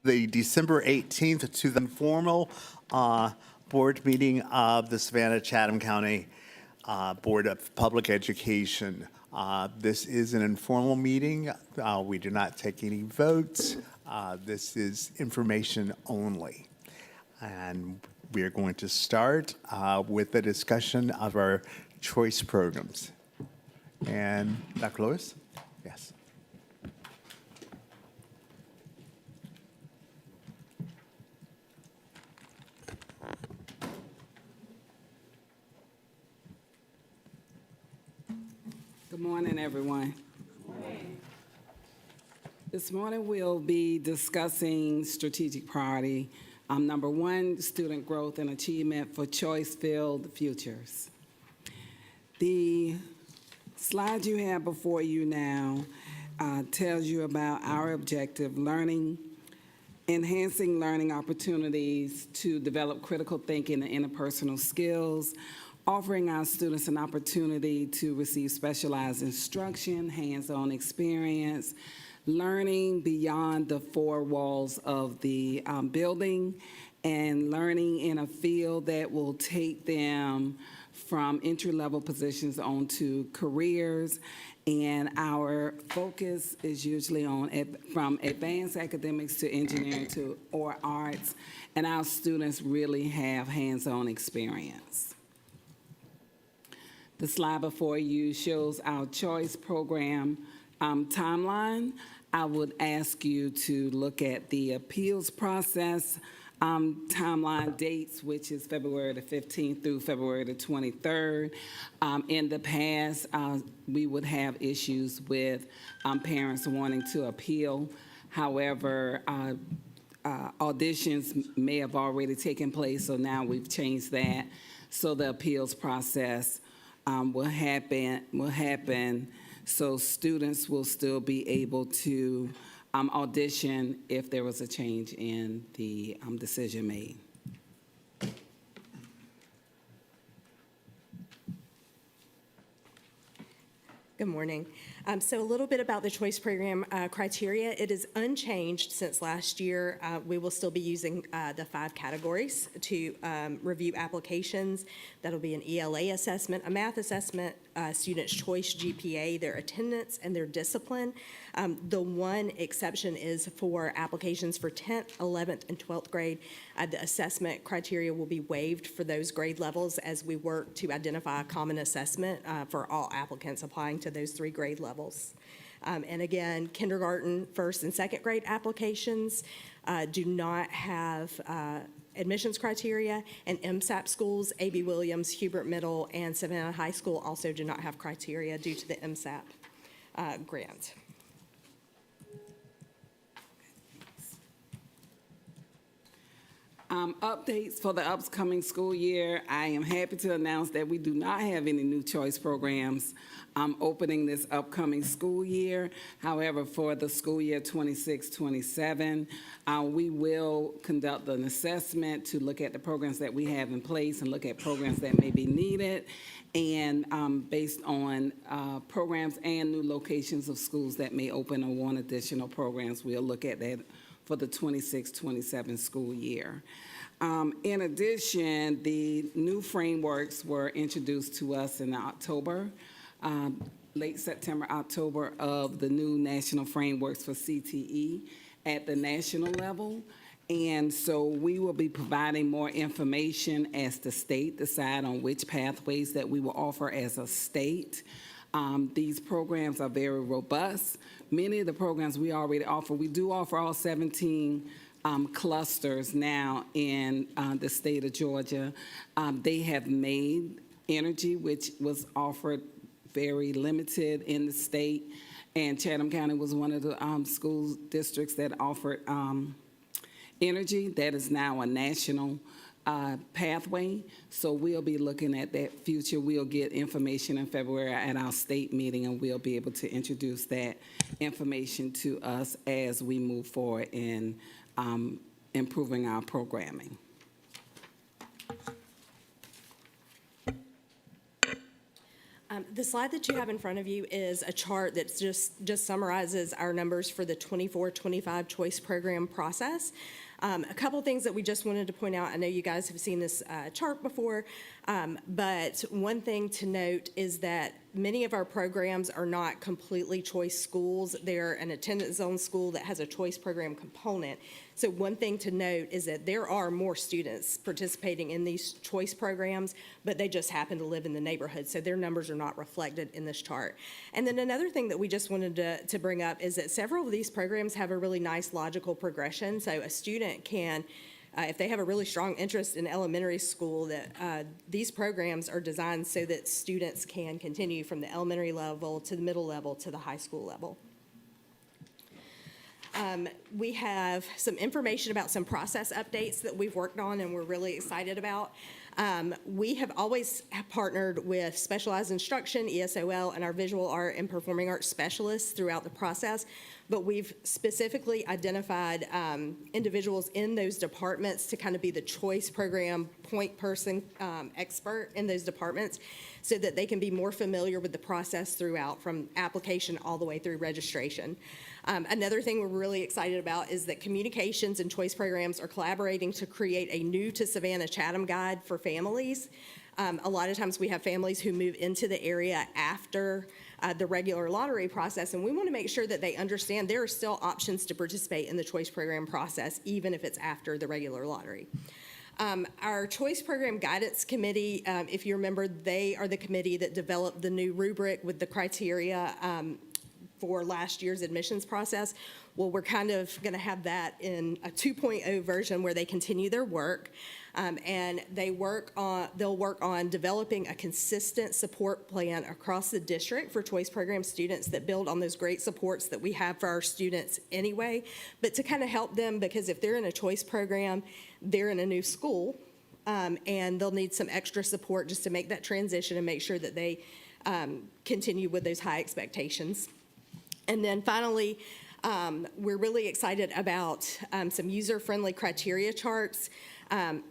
The December 18th to the informal board meeting of the Savannah-Chatham County Board of Public Education. This is an informal meeting. We do not take any votes. This is information only. And we are going to start with the discussion of our choice programs. And Dr. Lewis? Yes. Good morning, everyone. This morning we'll be discussing strategic priority. Number one, student growth and achievement for choice-filled futures. The slide you have before you now tells you about our objective, enhancing learning opportunities to develop critical thinking and interpersonal skills, offering our students an opportunity to receive specialized instruction, hands-on experience, learning beyond the four walls of the building, and learning in a field that will take them from entry-level positions onto careers. And our focus is usually on from advanced academics to engineering or arts, and our students really have hands-on experience. The slide before you shows our choice program timeline. I would ask you to look at the appeals process timeline dates, which is February the 15th through February the 23rd. In the past, we would have issues with parents wanting to appeal. However, auditions may have already taken place, so now we've changed that. So the appeals process will happen, so students will still be able to audition if there was a change in the decision made. Good morning. So a little bit about the choice program criteria. It is unchanged since last year. We will still be using the 5 categories to review applications. That'll be an ELA assessment, a math assessment, student's choice GPA, their attendance, and their discipline. The one exception is for applications for 10th, 11th, and 12th grade. The assessment criteria will be waived for those grade levels as we work to identify a common assessment for all applicants applying to those 3 grade levels. And again, kindergarten, first, and second grade applications do not have admissions criteria, and MSAP schools, A.B. Williams, Hubert Middle, and Savannah High School also do not have criteria due to the MSAP grant. Updates for the upcoming school year. I am happy to announce that we do not have any new choice programs opening this upcoming school year. However, for the school year 26-27, we will conduct an assessment to look at the programs that we have in place and look at programs that may be needed. And based on programs and new locations of schools that may open or want additional programs, we'll look at that for the 26-27 school year. In addition, the new frameworks were introduced to us in October, late September, October, of the new national frameworks for CTE at the national level. And so we will be providing more information as the state decide on which pathways that we will offer as a state. These programs are very robust. Many of the programs we already offer, we do offer all 17 clusters now in the state of Georgia. They have made energy, which was offered very limited in the state, and Chatham County was one of the school districts that offered energy. That is now a national pathway, so we'll be looking at that future. We'll get information in February at our state meeting, and we'll be able to introduce that information to us as we move forward in improving our programming. The slide that you have in front of you is a chart that just summarizes our numbers for the 24-25 choice program process. A couple things that we just wanted to point out. I know you guys have seen this chart before, but one thing to note is that many of our programs are not completely choice schools. They're an attendance zone school that has a choice program component. So one thing to note is that there are more students participating in these choice programs, but they just happen to live in the neighborhood, so their numbers are not reflected in this chart. And then another thing that we just wanted to bring up is that several of these programs have a really nice logical progression. So a student can, if they have a really strong interest in elementary school, that these programs are designed so that students can continue from the elementary level to the middle level to the high school level. We have some information about some process updates that we've worked on and we're really excited about. We have always partnered with specialized instruction, ESOL, and our visual art and performing arts specialists throughout the process, but we've specifically identified individuals in those departments to kind of be the choice program point person expert in those departments so that they can be more familiar with the process throughout, from application all the way through registration. Another thing we're really excited about is that communications and choice programs are collaborating to create a new to Savannah-Chatham guide for families. A lot of times we have families who move into the area after the regular lottery process, and we want to make sure that they understand there are still options to participate in the choice program process, even if it's after the regular lottery. Our Choice Program Guidance Committee, if you remember, they are the committee that developed the new rubric with the criteria for last year's admissions process. Well, we're kind of going to have that in a 2.0 version where they continue their work, and they'll work on developing a consistent support plan across the district for choice program students that build on those great supports that we have for our students anyway, but to kind of help them, because if they're in a choice program, they're in a new school, and they'll need some extra support just to make that transition and make sure that they continue with those high expectations. And then finally, we're really excited about some user-friendly criteria charts.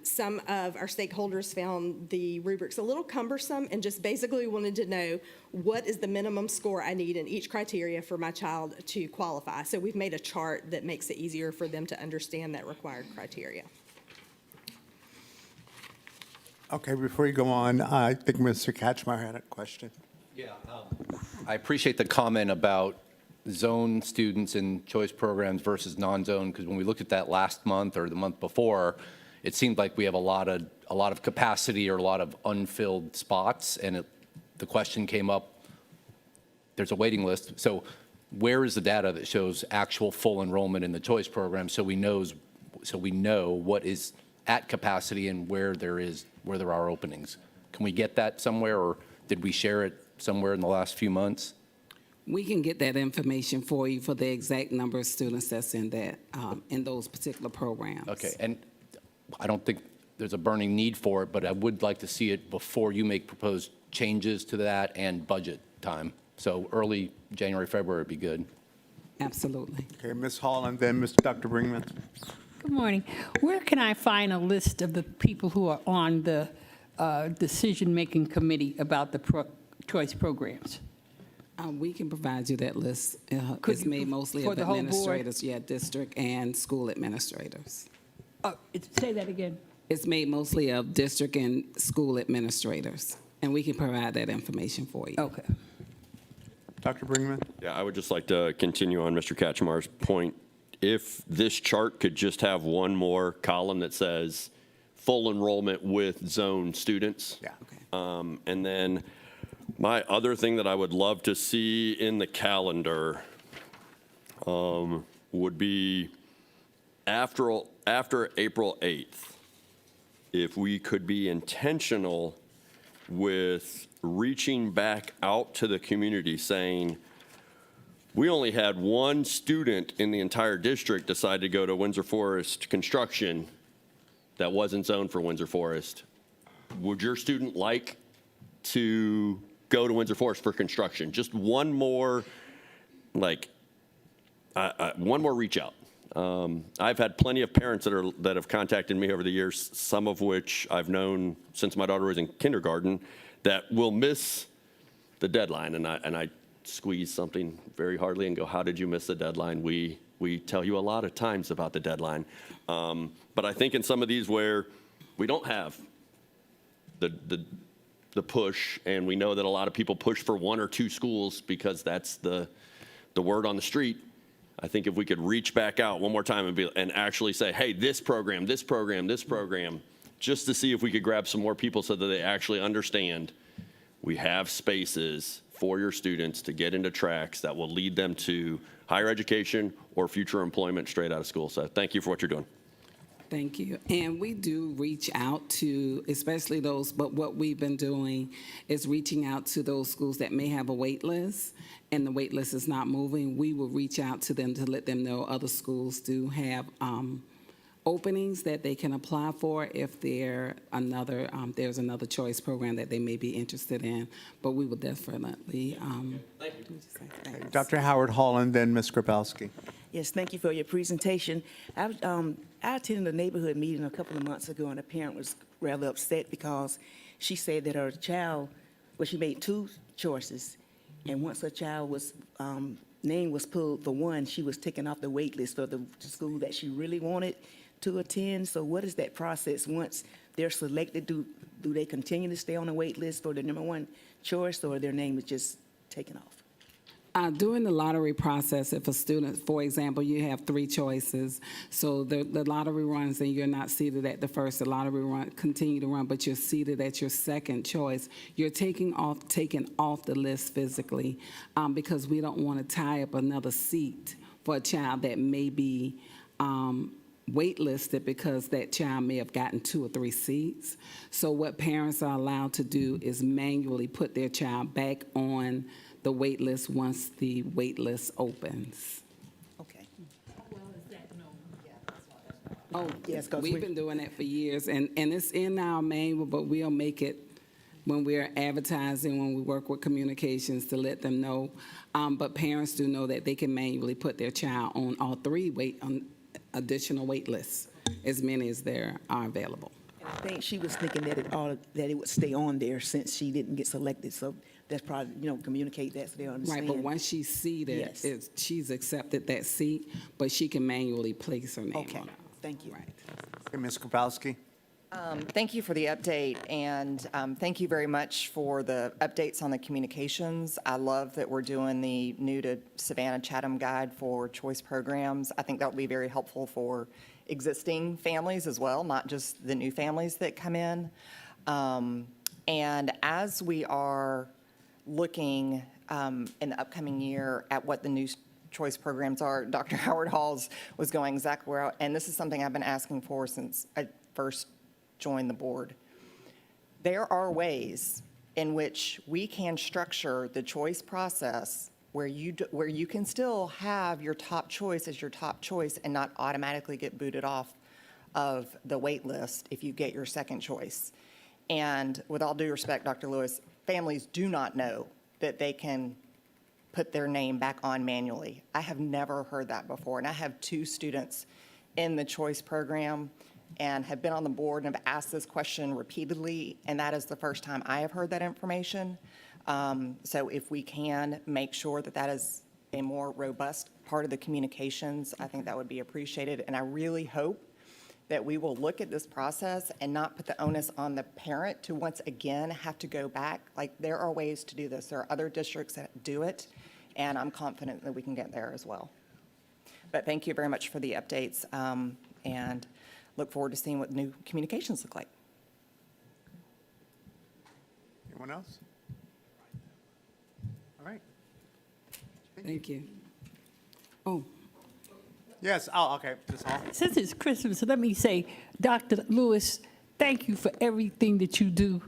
Some of our stakeholders found the rubrics a little cumbersome and just basically wanted to know what is the minimum score I need in each criteria for my child to qualify. So we've made a chart that makes it easier for them to understand that required criteria. Okay, before you go on, I think Mr. Katchmar had a question. Yeah, I appreciate the comment about zone students in choice programs versus non-zone, because when we looked at that last month or the month before, it seemed like we have a lot of capacity or a lot of unfilled spots, and the question came up, there's a waiting list. So where is the data that shows actual full enrollment in the choice program so we know what is at capacity and where there are openings? Can we get that somewhere, or did we share it somewhere in the last few months? We can get that information for you for the exact number of students that's in that, in those particular programs. Okay, and I don't think there's a burning need for it, but I would like to see it before you make proposed changes to that and budget time. So early January, February would be good. Absolutely. Okay, Ms. Hall and then Dr. Brinkman. Good morning. Where can I find a list of the people who are on the decision-making committee about the choice programs? We can provide you that list. Could It's you- made mostly for of the whole board? administrators, district and school administrators. Say that again. It's made mostly of district and school administrators, and we can provide that information for you. Okay. Dr. Brinkman? Yeah, I would just like to continue on Mr. Katchmar's point. If this chart could just have one more column that says full enrollment with zone students. Yeah. Okay. And then my other thing that I would love to see in the calendar would be after April 8th, if we could be intentional with reaching back out to the community saying, we only had one student in the entire district decide to go to Windsor Forest construction that wasn't zoned for Windsor Forest. Would your student like to go to Windsor Forest for construction? Just one more, one more reach out. I've had plenty of parents that have contacted me over the years, some of which I've known since my daughter was in kindergarten, that will miss the deadline, and I squeeze something very hardly and go, how did you miss the deadline? We tell you a lot of times about the deadline. But I think in some of these where we don't have the push, and we know that a lot of people push for 1 or 2 schools because that's the word on the street, I think if we could reach back out one more time and actually say, hey, this program, just to see if we could grab some more people so that they actually understand we have spaces for your students to get into tracks that will lead them to higher education or future employment straight out of school. So thank you for what you're doing. Thank you. And we do reach out to, especially those, but what we've been doing is reaching out to those schools that may have a wait list and the wait list is not moving. We will reach out to them to let them know other schools do have openings that they can apply for if there's another choice program that they may be interested in. But we will definitely. Thank Dr. Howard Hall and then Ms. Grabowski. Yes, thank you for your presentation. I attended a neighborhood meeting a couple of months ago, and a parent was rather upset because she said that her child, well, she made 2 choices, and once her child was name was pulled for one, she was taken off the wait list for the school that she really wanted to attend. So what is that process once they're selected? Do they continue to stay on the wait list for the number 1 choice, or their name is just taken off? During the lottery process, if a student, for example, you have 3 choices, so the lottery runs and you're not seated at the first, the lottery run continue to run, but you're seated at your second choice, you're taken off the list physically because we don't want to tie up another seat for a child that may be waitlisted because that child may have gotten 2 or 3 seats. So what parents are allowed to do is manually put their child back on the wait list once the wait list opens. Okay. Oh, Yes, 'cause we've been doing that for years, and it's in our manual, but we'll make it when we're advertising, when we work with communications to let them know. But parents do know that they can manually put their child on all 3 additional wait lists, as many as there are available. I think she was thinking that it would stay on there since she didn't get selected. So that's probably, communicate that so they understand. Right, but once she's seated, Yes. she's accepted that seat, but she can manually place her name Okay, on it. thank you. Right. Okay, Ms. Grabowski. Thank you for the update, and thank you very much for the updates on the communications. I love that we're doing the new to Savannah-Chatham guide for choice programs. I think that will be very helpful for existing families as well, not just the new families that come in. And as we are looking in the upcoming year at what the new choice programs are, Dr. Howard Halls was going exactly where, and this is something I've been asking for since I first joined the board. There are ways in which we can structure the choice process where you can still have your top choice as your top choice and not automatically get booted off of the wait list if you get your second choice. And with all due respect, Dr. Lewis, families do not know that they can put their name back on manually. I have never heard that before, and I have 2 students in the choice program and have been on the board and have asked this question repeatedly, and that is the first time I have heard that information. So if we can make sure that that is a more robust part of the communications, I think that would be appreciated. And I really hope that we will look at this process and not put the onus on the parent to once again have to go back. Like, there are ways to do this. There are other districts that do it, and I'm confident that we can get there as well. But thank you very much for the updates, and look forward to seeing what new communications look like. Anyone else? All right. Thank you. Oh, Yes, okay, Ms. Hall. Since it's Christmas, let me say, Dr. Lewis, thank you for everything that you do.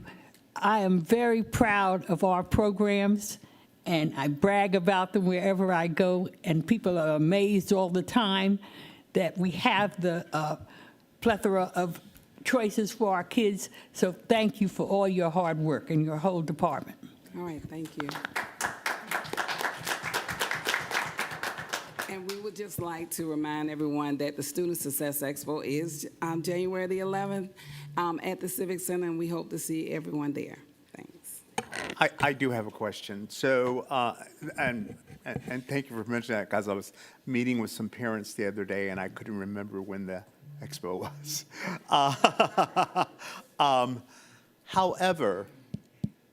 I am very proud of our programs, and I brag about them wherever I go, and people are amazed all the time that we have the plethora of choices for our kids. So thank you for all your hard work and your whole department. all right, thank you. And we would just like to remind everyone that the Student Success Expo is January the 11th at the Civic Center, and we hope to see everyone there. Thanks. I do have a question. So, and thank you for mentioning that, because I was meeting with some parents the other day, and I couldn't remember when the expo was. However,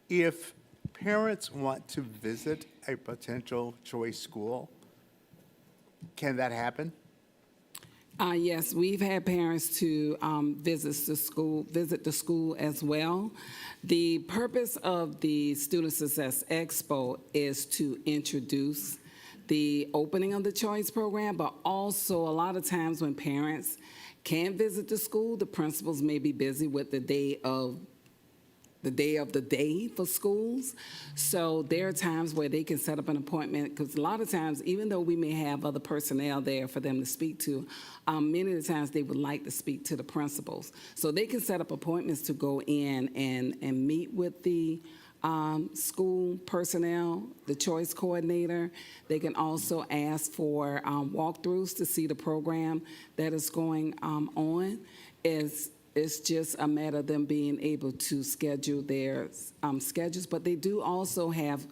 if parents want to visit a potential choice school, can that happen? Yes, we've had parents to visit the school as well. The purpose of the Student Success Expo is to introduce the opening of the choice program, but also a lot of times when parents can't visit the school, the principals may be busy with the day of the day for schools. So there are times where they can set up an appointment, because a lot of times, even though we may have other personnel there for them to speak to, many of the times they would like to speak to the principals. So they can set up appointments to go in and meet with the school personnel, the choice coordinator. They can also ask for walkthroughs to see the program that is going on. It's just a matter of them being able to schedule their schedules, but they do also have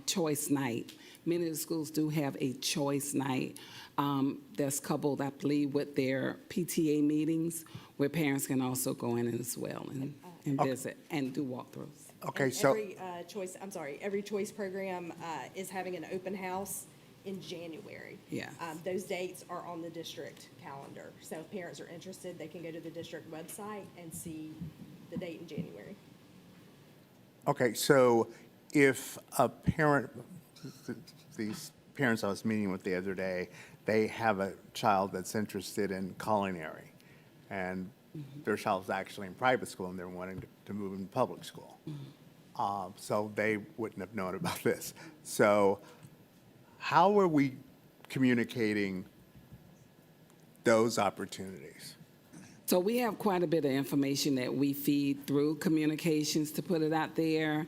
choice night. Many of the schools do have a choice night that's coupled, I believe, with their PTA meetings, where parents can also go in as well and visit and do walkthroughs. Okay, And so, every choice program is having an open house in January. Yes. Those dates are on the district calendar. So if parents are interested, they can go to the district website and see the date in January. okay, so if a parent, these parents I was meeting with the other day, they have a child that's interested in culinary, and their child's actually in private school, and they're wanting to move in public school. So they wouldn't have known about this. So how are we communicating those opportunities? So we have quite a bit of information that we feed through communications to put it out there.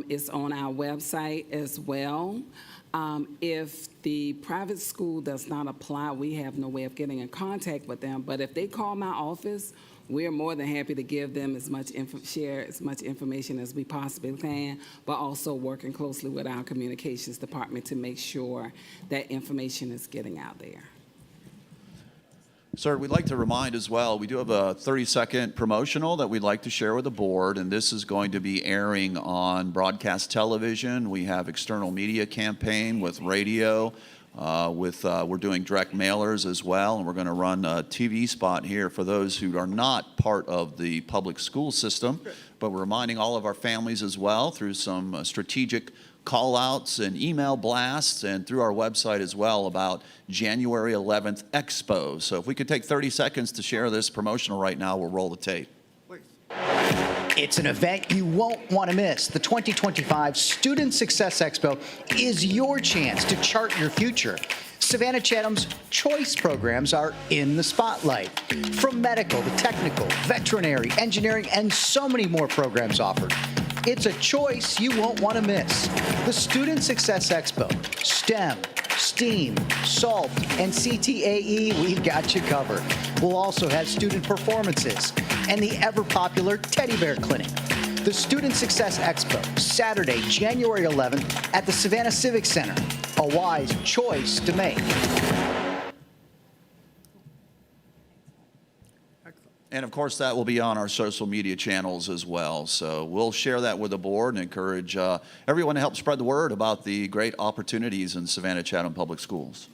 It's on our website as well. If the private school does not apply, we have no way of getting in contact with them. But if they call my office, we're more than happy to give them share as much information as we possibly can, but also working closely with our communications department to make sure that information is getting out there. Sir, we'd like to remind as well, we do have a 30-second promotional that we'd like to share with the board, and this is going to be airing on broadcast television. We have external media campaign with radio, we're doing direct mailers as well, and we're going to run a TV spot here for those who are not part of the public school system. But we're reminding all of our families as well through some strategic call-outs and email blasts and through our website as well about January 11th Expo. So if we could take 30 seconds to share this promotional right now, we'll roll the tape. It's an event you won't want to miss. The 2025 Student Success Expo is your chance to chart your future. Savannah-Chatham's choice programs are in the spotlight. From medical to technical, veterinary, engineering, and so many more programs offered. It's a choice you won't want to miss. The Student Success Expo, STEM, STEAM, SALT, and CTAE, we've got you covered. We'll also have student performances and the ever-popular Teddy Bear Clinic. The Student Success Expo, Saturday, January 11th at the Savannah Civic Center. A wise choice to make. And of course, that will be on our social media channels as well. So we'll share that with the board and encourage everyone to help spread the word about the great opportunities in Savannah-Chatham Public Schools.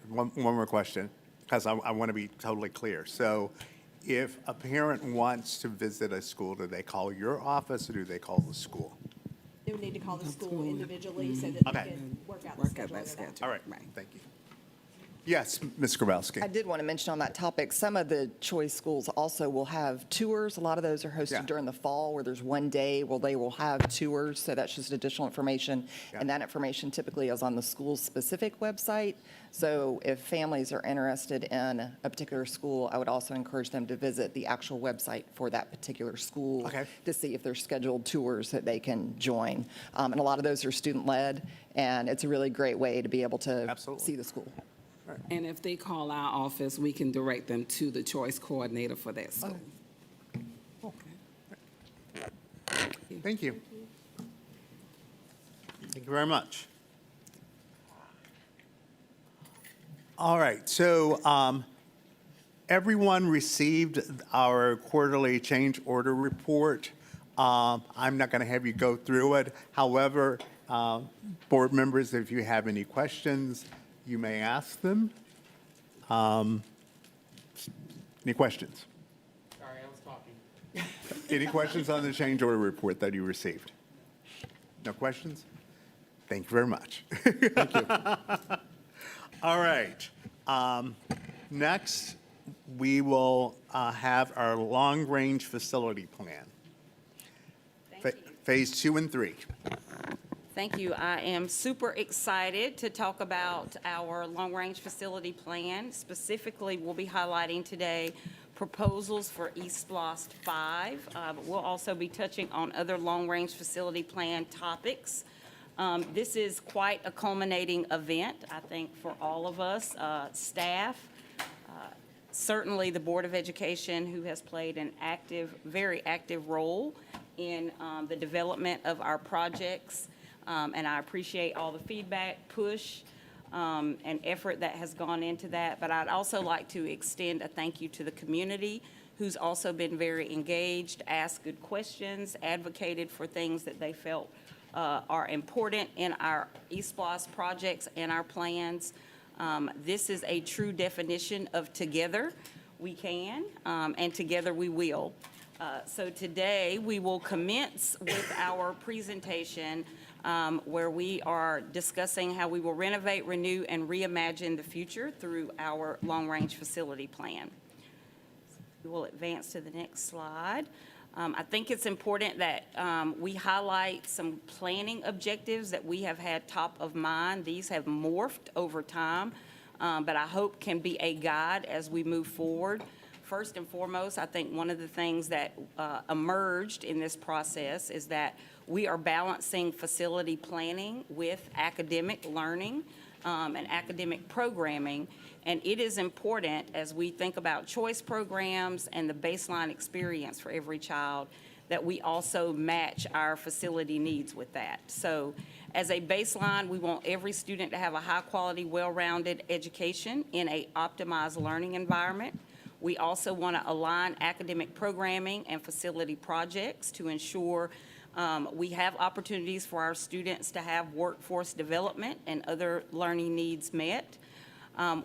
One more question, because I want to be totally clear. So if a parent wants to visit a school, do they call your office or do they call the school? They would need to call the school individually so that they Okay. can work out the Work out schedule. that of that. schedule. All right, Right. thank you. Yes, Ms. Grabowski. I did want to mention on that topic, some of the choice schools also will have tours. A lot of those are hosted Yeah. during the fall where there's one day where they will have tours. So that's just additional information. Yeah. And that information typically is on the school's specific website. So if families are interested in a particular school, I would also encourage them to visit the actual website for that particular school Okay. to see if there's scheduled tours that they can join. And a lot of those are student-led, and it's a really great way to be able to Absolutely. see the school. And if they call our office, we can direct them to the choice coordinator for that school. Thank you. Thank you very much. All right, so everyone received our quarterly change order report. I'm not going to have you go through it. However, board members, if you have any questions, you may ask them. Any questions? Sorry, I was talking. Any questions on the change order report that you received? No questions? Thank you very much. Thank you. All right. Next, we will have our long-range facility plan. Phase 2 and 3. Thank you. I am super excited to talk about our long-range facility plan. Specifically, we'll be highlighting today proposals for East Blast 5. But we'll also be touching on other long-range facility plan topics. This is quite a culminating event, I think, for all of us, staff, certainly the Board of Education, who has played an active, very active role in the development of our projects. And I appreciate all the feedback, push, and effort that has gone into that. But I'd also like to extend a thank you to the community, who's also been very engaged, asked good questions, advocated for things that they felt are important in our East Blast projects and our plans. This is a true definition of together we can, and together we will. So today, we will commence with our presentation where we are discussing how we will renovate, renew, and reimagine the future through our long-range facility plan. We will advance to the next slide. I think it's important that we highlight some planning objectives that we have had top of mind. These have morphed over time, but I hope can be a guide as we move forward. First and foremost, I think one of the things that emerged in this process is that we are balancing facility planning with academic learning and academic programming. And it is important as we think about choice programs and the baseline experience for every child that we also match our facility needs with that. So as a baseline, we want every student to have a high-quality, well-rounded education in an optimized learning environment. We also want to align academic programming and facility projects to ensure we have opportunities for our students to have workforce development and other learning needs met.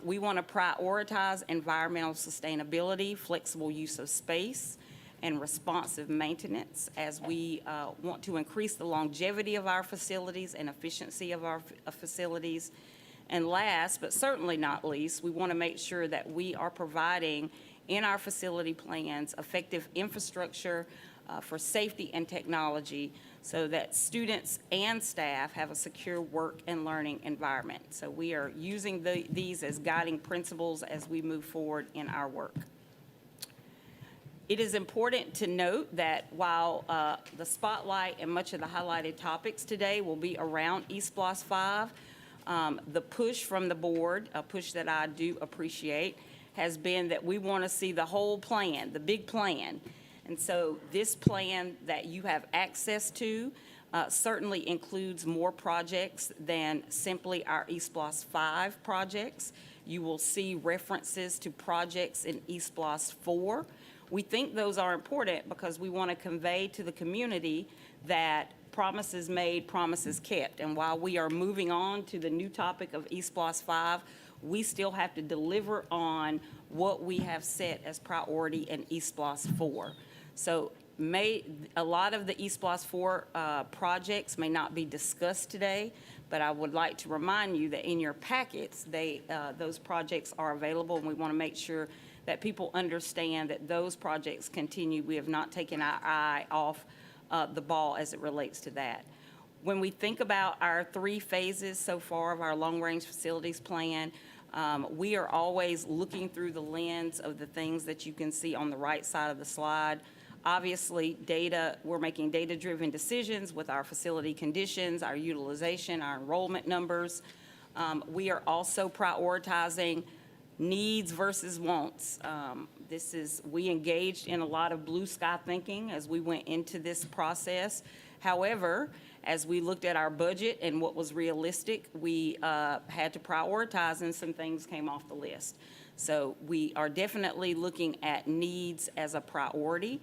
We want to prioritize environmental sustainability, flexible use of space, and responsive maintenance as we want to increase the longevity of our facilities and efficiency of our facilities. And last, but certainly not least, we want to make sure that we are providing in our facility plans effective infrastructure for safety and technology so that students and staff have a secure work and learning environment. So we are using these as guiding principles as we move forward in our work. It is important to note that while the spotlight and much of the highlighted topics today will be around East Blast 5, the push from the board, a push that I do appreciate, has been that we want to see the whole plan, the big plan. And so this plan that you have access to certainly includes more projects than simply our East Blast 5 projects. You will see references to projects in East Blast 4. We think those are important because we want to convey to the community that promises made, promises kept. And while we are moving on to the new topic of East Blast 5, we still have to deliver on what we have set as priority in East Blast 4. So a lot of the East Blast 4 projects may not be discussed today, but I would like to remind you that in your packets, those projects are available, and we want to make sure that people understand that those projects continue. We have not taken our eye off the ball as it relates to that. When we think about our 3 phases so far of our long-range facilities plan, we are always looking through the lens of the things that you can see on the right side of the slide. Obviously, we're making data-driven decisions with our facility conditions, our utilization, our enrollment numbers. We are also prioritizing needs versus wants. We engaged in a lot of blue sky thinking as we went into this process. However, As we looked at our budget and what was realistic, we had to prioritize, and some things came off the list. So we are definitely looking at needs as a priority.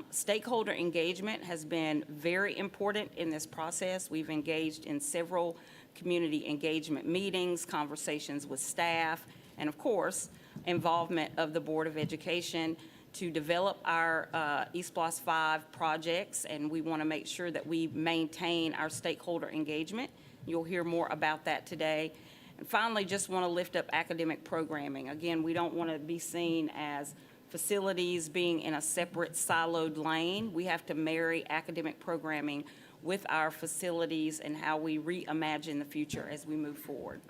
Stakeholder engagement has been very important in this process. We've engaged in several community engagement meetings, conversations with staff, and of course, involvement of the Board of Education to develop our East Bloss 5 projects, and we want to make sure that we maintain our stakeholder engagement. You'll hear more about that today. And finally, just want to lift up academic programming. Again, we don't want to be seen as facilities being in a separate siloed lane. We have to marry academic programming with our facilities and how we reimagine the future as we move forward.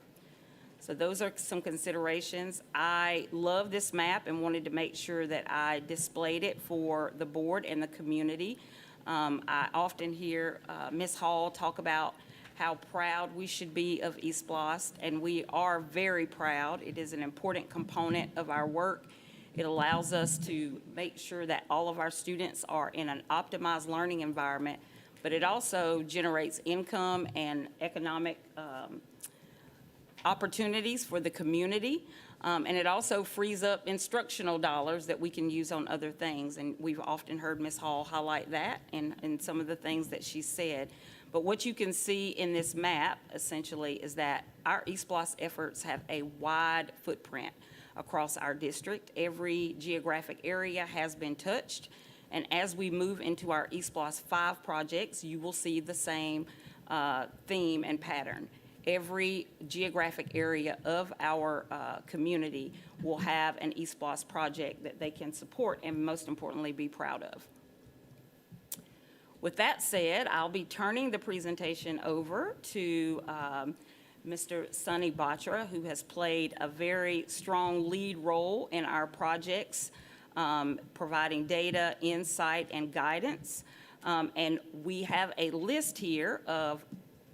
So those are some considerations. I love this map and wanted to make sure that I displayed it for the board and the community. I often hear Ms. Hall talk about how proud we should be of East Bloss, and we are very proud. It is an important component of our work. It allows us to make sure that all of our students are in an optimized learning environment, but it also generates income and economic opportunities for the community, and it also frees up instructional dollars that we can use on other things, and we've often heard Ms. Hall highlight that in some of the things that she said. But what you can see in this map, essentially, is that our East Bloss efforts have a wide footprint across our district. Every geographic area has been touched, and as we move into our East Bloss 5 projects, you will see the same theme and pattern. Every geographic area of our community will have an East Bloss project that they can support and, most importantly, be proud of. With that said, I'll be turning the presentation over to Mr. Sonny Batra, who has played a very strong lead role in our projects, providing data, insight, and guidance. And we have a list here of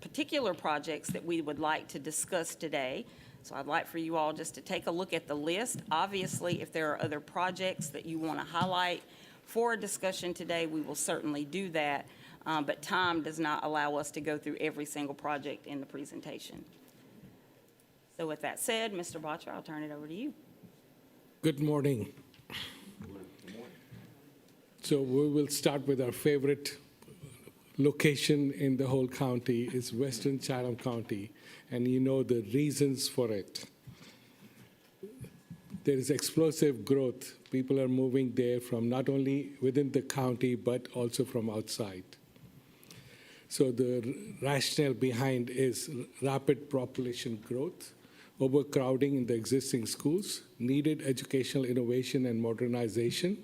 particular projects that we would like to discuss today. So I'd like for you all just to take a look at the list. Obviously, if there are other projects that you want to highlight for a discussion today, we will certainly do that, but time does not allow us to go through every single project in the presentation. So with that said, Mr. Batra, I'll turn it over to you. Good morning. So we will start with our favorite location in the whole county is Western Chatham County, and you know the reasons for it. There is explosive growth. People are moving there from not only within the county, but also from outside. So the rationale behind is rapid population growth, overcrowding in the existing schools, needed educational innovation and modernization,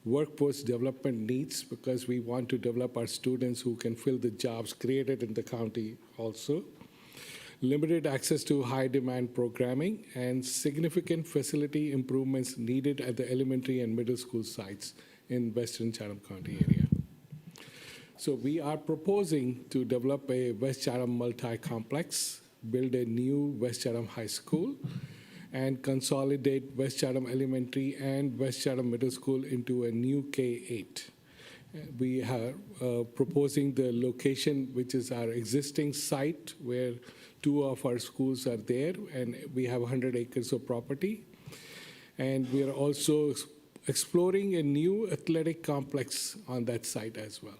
workforce development needs, because we want to develop our students who can fill the jobs created in the county also, limited access to high-demand programming, and significant facility improvements needed at the elementary and middle school sites in Western Chatham County area. So we are proposing to develop a West Chatham multi-complex, build a new West Chatham High School, and consolidate West Chatham Elementary and West Chatham Middle School into a new K-8. We are proposing the location, which is our existing site where 2 of our schools are there, and we have 100 acres of property. And we are also exploring a new athletic complex on that site as well.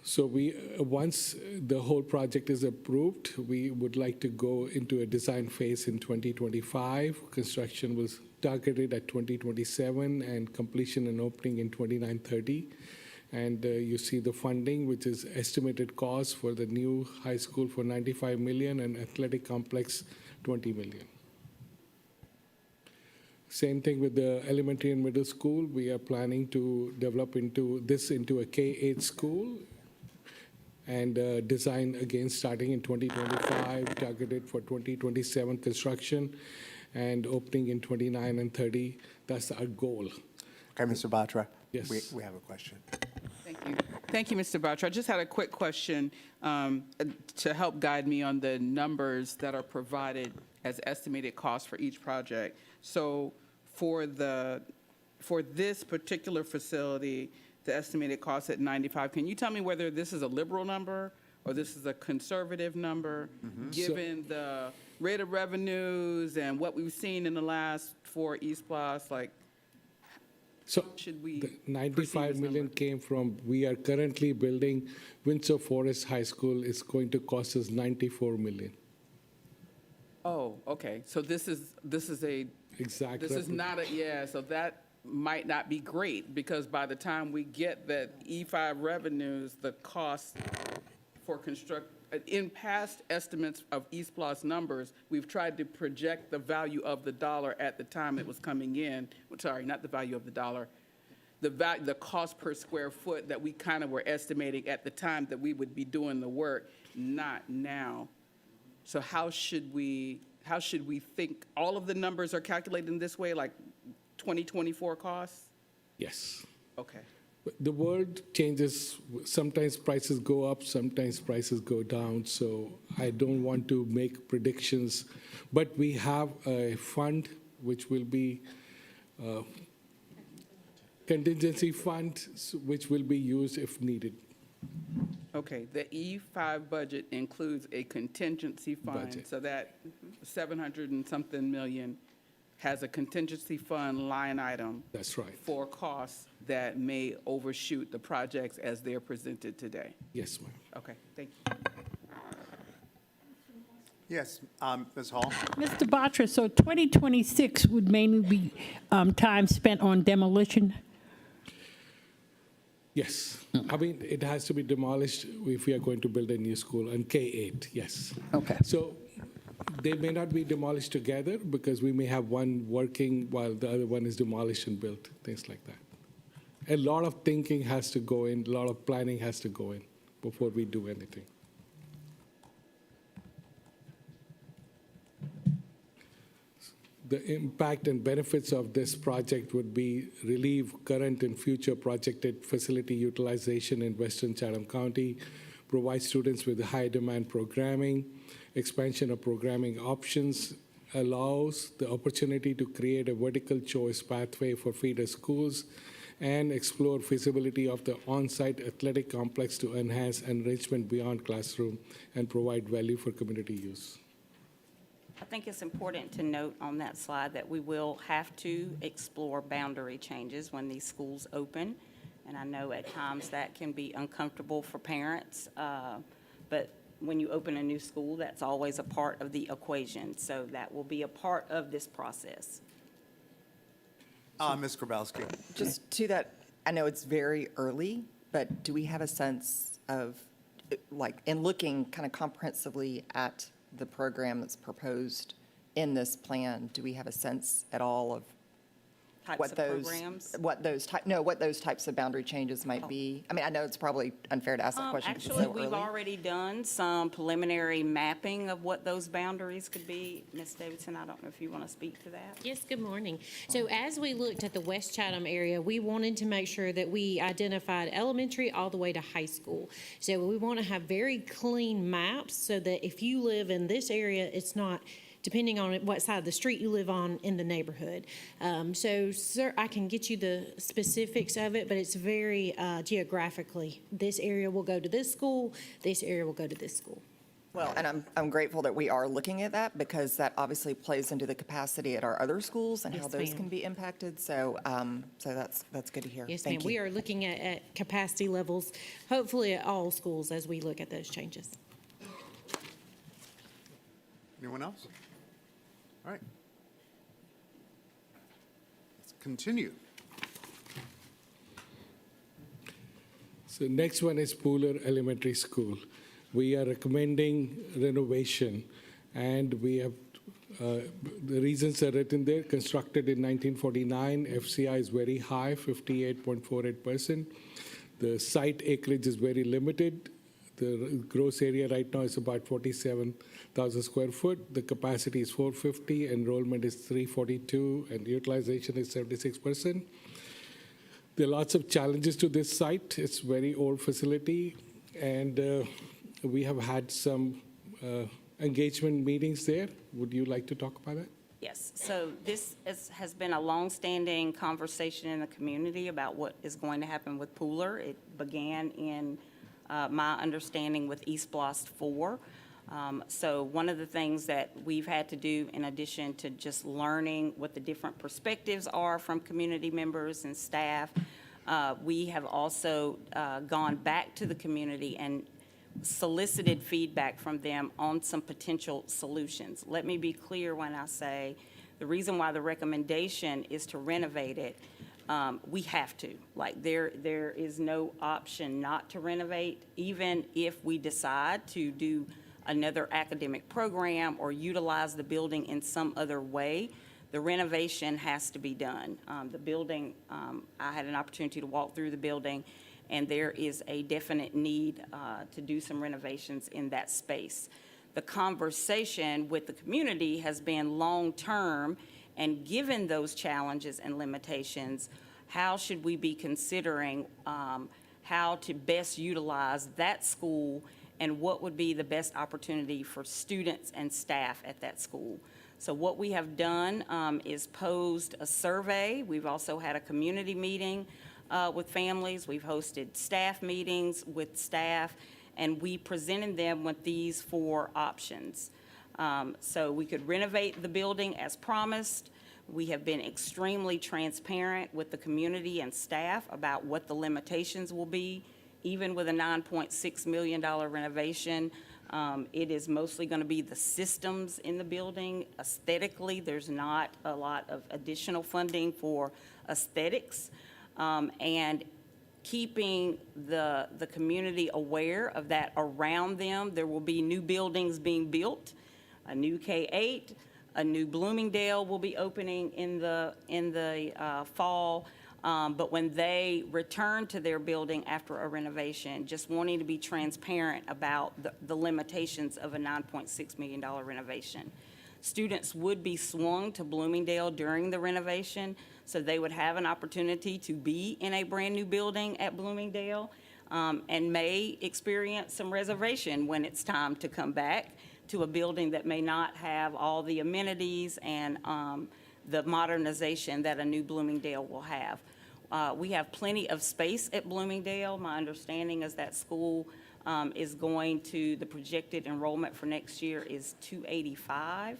So once the whole project is approved, we would like to go into a design phase in 2025. Construction was targeted at 2027 and completion and opening in 29-30. And you see the funding, which is estimated cost for the new high school for $95 million and athletic complex $20 million. Same thing with the elementary and middle school. We are planning to develop into a K-8 school and design again starting in 2025, targeted for 2027 construction and opening in 29 and 30. That's our goal. Okay, Mr. Batra? Yes. We have a question. Thank you. Thank you, Mr. Batra. I just had a quick question to help guide me on the numbers that are provided as estimated costs for each project. So for this particular facility, the estimated cost at 95. Can you tell me whether this is a liberal number or this is a conservative number, given the rate of revenues and what we've seen in the last for East Plus? Like, So should we the perceive 95 this million number? came from, we are currently building Windsor Forest High School. It's going to cost us 94 million. Oh, okay. So this is a, Exact. this is replica. not a, yeah, so that might not be great, because by the time we get that E5 revenues, the cost for in past estimates of East Plus numbers, we've tried to project the value of the dollar at the time it was coming in. Sorry, not the value of the dollar, the cost per square foot that we kind of were estimating at the time that we would be doing the work, not now. So how should we think, all of the numbers are calculated in this way, like 2024 costs? Yes. Okay. But the world changes. Sometimes prices go up, sometimes prices go down. So I don't want to make predictions. But we have a fund which will be contingency fund, which will be used if needed. Okay, the E5 budget includes a contingency fund, Budget. so that 700 and something million has a contingency fund line item That's right. for costs that may overshoot the projects as they're presented today. Yes, ma'am. Okay, thank you. Yes, Ms. Hall? Mr. Batra, so 2026 would mainly be time spent on demolition? Yes. I mean, it has to be demolished if we are going to build a new school on K8, yes. Okay. So they may not be demolished together because we may have one working while the other one is demolished and built, things like that. A lot of thinking has to go in, a lot of planning has to go in before we do anything. The impact and benefits of this project would be relieve current and future projected facility utilization in Western Chatham County, provide students with high demand programming, expansion of programming options, allows the opportunity to create a vertical choice pathway for feeder schools, and explore feasibility of the on-site athletic complex to enhance enrichment beyond classroom and provide value for community use. I think it's important to note on that slide that we will have to explore boundary changes when these schools open. And I know at times that can be uncomfortable for parents, but when you open a new school, that's always a part of the equation. So that will be a part of this process. Ms. Grabowski? Just to that, I know it's very early, but do we have a sense of, like, in looking kind of comprehensively at the program that's proposed in this plan, do we have a sense at all of Types what of those, programs. what those types of boundary changes might be? I mean, I know it's probably unfair to ask that question because it's Actually, so we've early. already done some preliminary mapping of what those boundaries could be. Ms. Davidson, I don't know if you want to speak to that. Yes, good morning. So as we looked at the West Chatham area, we wanted to make sure that we identified elementary all the way to high school. So we want to have very clean maps so that if you live in this area, it's not depending on what side of the street you live on in the neighborhood. So, sir, I can get you the specifics of it, but it's very geographically. This area will go to this school, this area will go to this school. Well, and I'm grateful that we are looking at that because that obviously plays into the capacity at our other schools and how Yes, those ma'am. can be impacted. So, so that's good to hear. Yes, ma'am. Thank you. We are looking at capacity levels, hopefully at all schools as we look at those changes. Anyone else? All right. Let's continue. So next one is Pooler Elementary School. We are recommending renovation, and we have, the reasons are written there. Constructed in 1949, FCI is very high, 58.48%. The site acreage is very limited. The gross area right now is about 47,000 square foot. The capacity is 450, enrollment is 342, and utilization is 76%. There are lots of challenges to this site. It's a very old facility, and we have had some engagement meetings there. Would you like to talk about that? Yes, so this has been a longstanding conversation in the community about what is going to happen with Pooler. It began in my understanding with East Blost 4. So one of the things that we've had to do, in addition to just learning what the different perspectives are from community members and staff, we have also gone back to the community and solicited feedback from them on some potential solutions. Let me be clear when I say the reason why the recommendation is to renovate it, we have to. Like, there is no option not to renovate, even if we decide to do another academic program or utilize the building in some other way. The renovation has to be done. The building, I had an opportunity to walk through the building, and there is a definite need to do some renovations in that space. The conversation with the community has been long-term, and given those challenges and limitations, how should we be considering how to best utilize that school, and what would be the best opportunity for students and staff at that school? So what we have done is posed a survey. We've also had a community meeting with families. We've hosted staff meetings with staff, and we presented them with these 4 options. So we could renovate the building as promised. We have been extremely transparent with the community and staff about what the limitations will be. Even with a $9.6 million renovation, it is mostly going to be the systems in the building. Aesthetically, there's not a lot of additional funding for aesthetics. And keeping the community aware of that around them. There will be new buildings being built, a new K-8, a new Bloomingdale will be opening in the fall. But when they return to their building after a renovation, just wanting to be transparent about the limitations of a $9.6 million renovation. Students would be swung to Bloomingdale during the renovation, so they would have an opportunity to be in a brand-new building at Bloomingdale, and may experience some reservation when it's time to come back to a building that may not have all the amenities and the modernization that a new Bloomingdale will have. We have plenty of space at Bloomingdale. My understanding is that school is going to, the projected enrollment for next year is 285.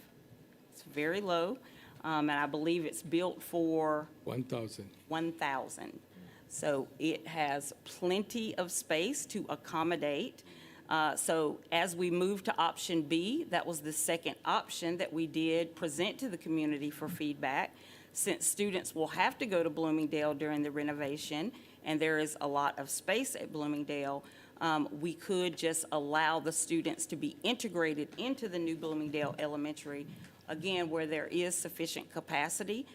It's very low, and I believe it's built for 1,000. 1,000. So it has plenty of space to accommodate. So as we move to option B, that was the second option that we did present to the community for feedback. Since students will have to go to Bloomingdale during the renovation, and there is a lot of space at Bloomingdale, we could just allow the students to be integrated into the new Bloomingdale Elementary, again, where there is sufficient capacity